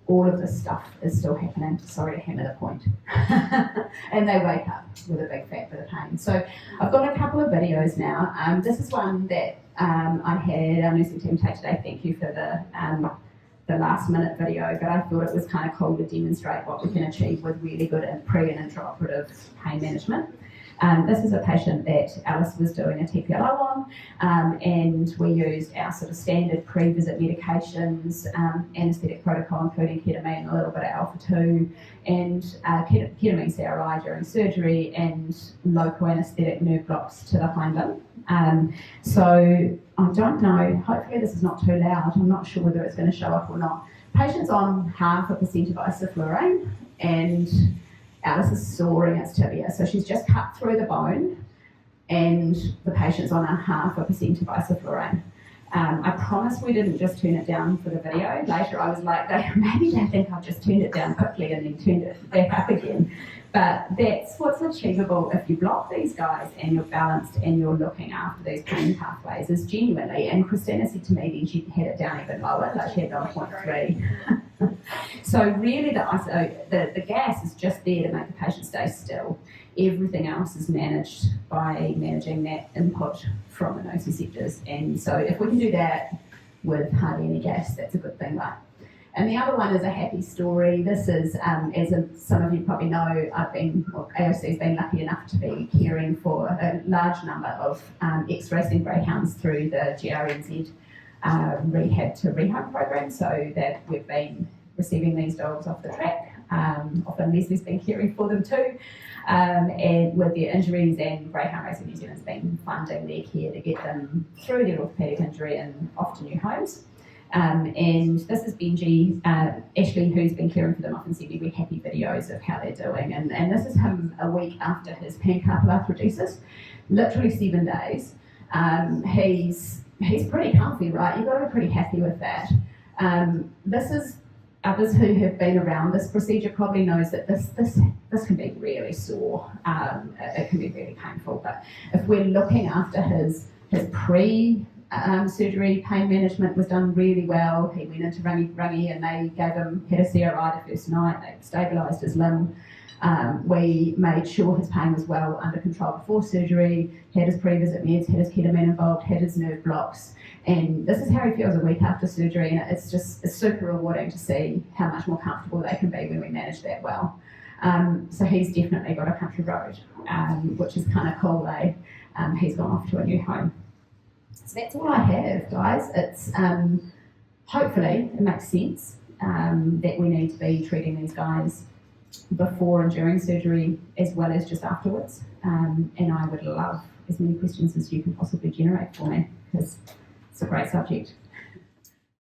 All of this stuff is still happening. Sorry to hammer the point. And they wake up with a big fat bit of pain. So I've got a couple of videos now. This is one that I had our nursing team take today. Thank you for the last minute video, but I thought it was kind of cool to demonstrate what we can achieve with really good pre and intraoperative pain management. This is a patient that Alice was doing a TPLO on, and we used our sort of standard pre-visit medications, anaesthetic protocol including ketamine, a little bit of alpha-2, and ketamine CRI during surgery, and local anaesthetic nerve blocks to the hind limb. So I don't know, hopefully this is not too loud, I'm not sure whether it's going to show up or not. Patient's on 0.5% of isoflurane, and Alice is sawing its tibia, so she's just cut through the bone, and the patient's on 0.5% of isoflurane. I promise we didn't just turn it down for the video. Later I was like, maybe they think I've just turned it down quickly and then turned it back up again. But that's what's achievable if you block these guys and you're balanced and you're looking after these pain pathways, is genuinely, and Christina said to me then she had it down even lower, like she had 1.3. So really the gas is just there to make the patient stay still. Everything else is managed by managing that input from the nociceptors. And so if we can do that with hardly any gas, that's a good thing, right? And the other one is a happy story. This is, some of you probably know, AOC's been lucky enough to be caring for a large number of ex-racing greyhounds through the GRNZ rehab to rehome program, so that we've been receiving these dogs off the track. Often Leslie's been caring for them too, and with their injuries, and Greyhound Racing New Zealand's been funding their care to get them through their orthopaedic injury and off to new homes. And this is Benji, Ashley, who's been caring for them, often sent me happy videos of how they're doing. And this is him a week after his pancarditis, literally 7 days. He's pretty comfy, right? You've got to be pretty happy with that. This is others who have been around this procedure probably knows that this can be really sore. It can be really painful. But if we're looking after his pre-surgery pain management was done really well. He went into rungy and they had a CRI the first night. They stabilised his limb. We made sure his pain was well under control before surgery, had his pre-visit meds, had his ketamine involved, had his nerve blocks, and this is how he feels a week after surgery, and it's super rewarding to see how much more comfortable they can be when we manage that well. So he's definitely got a country road, which is kind of cool, eh? He's gone off to a new home. So that's all I have, guys. It's hopefully it makes sense that we need to be treating these guys before and during surgery as well as just afterwards. And I would love as many questions as you can possibly generate for me because it's a great subject.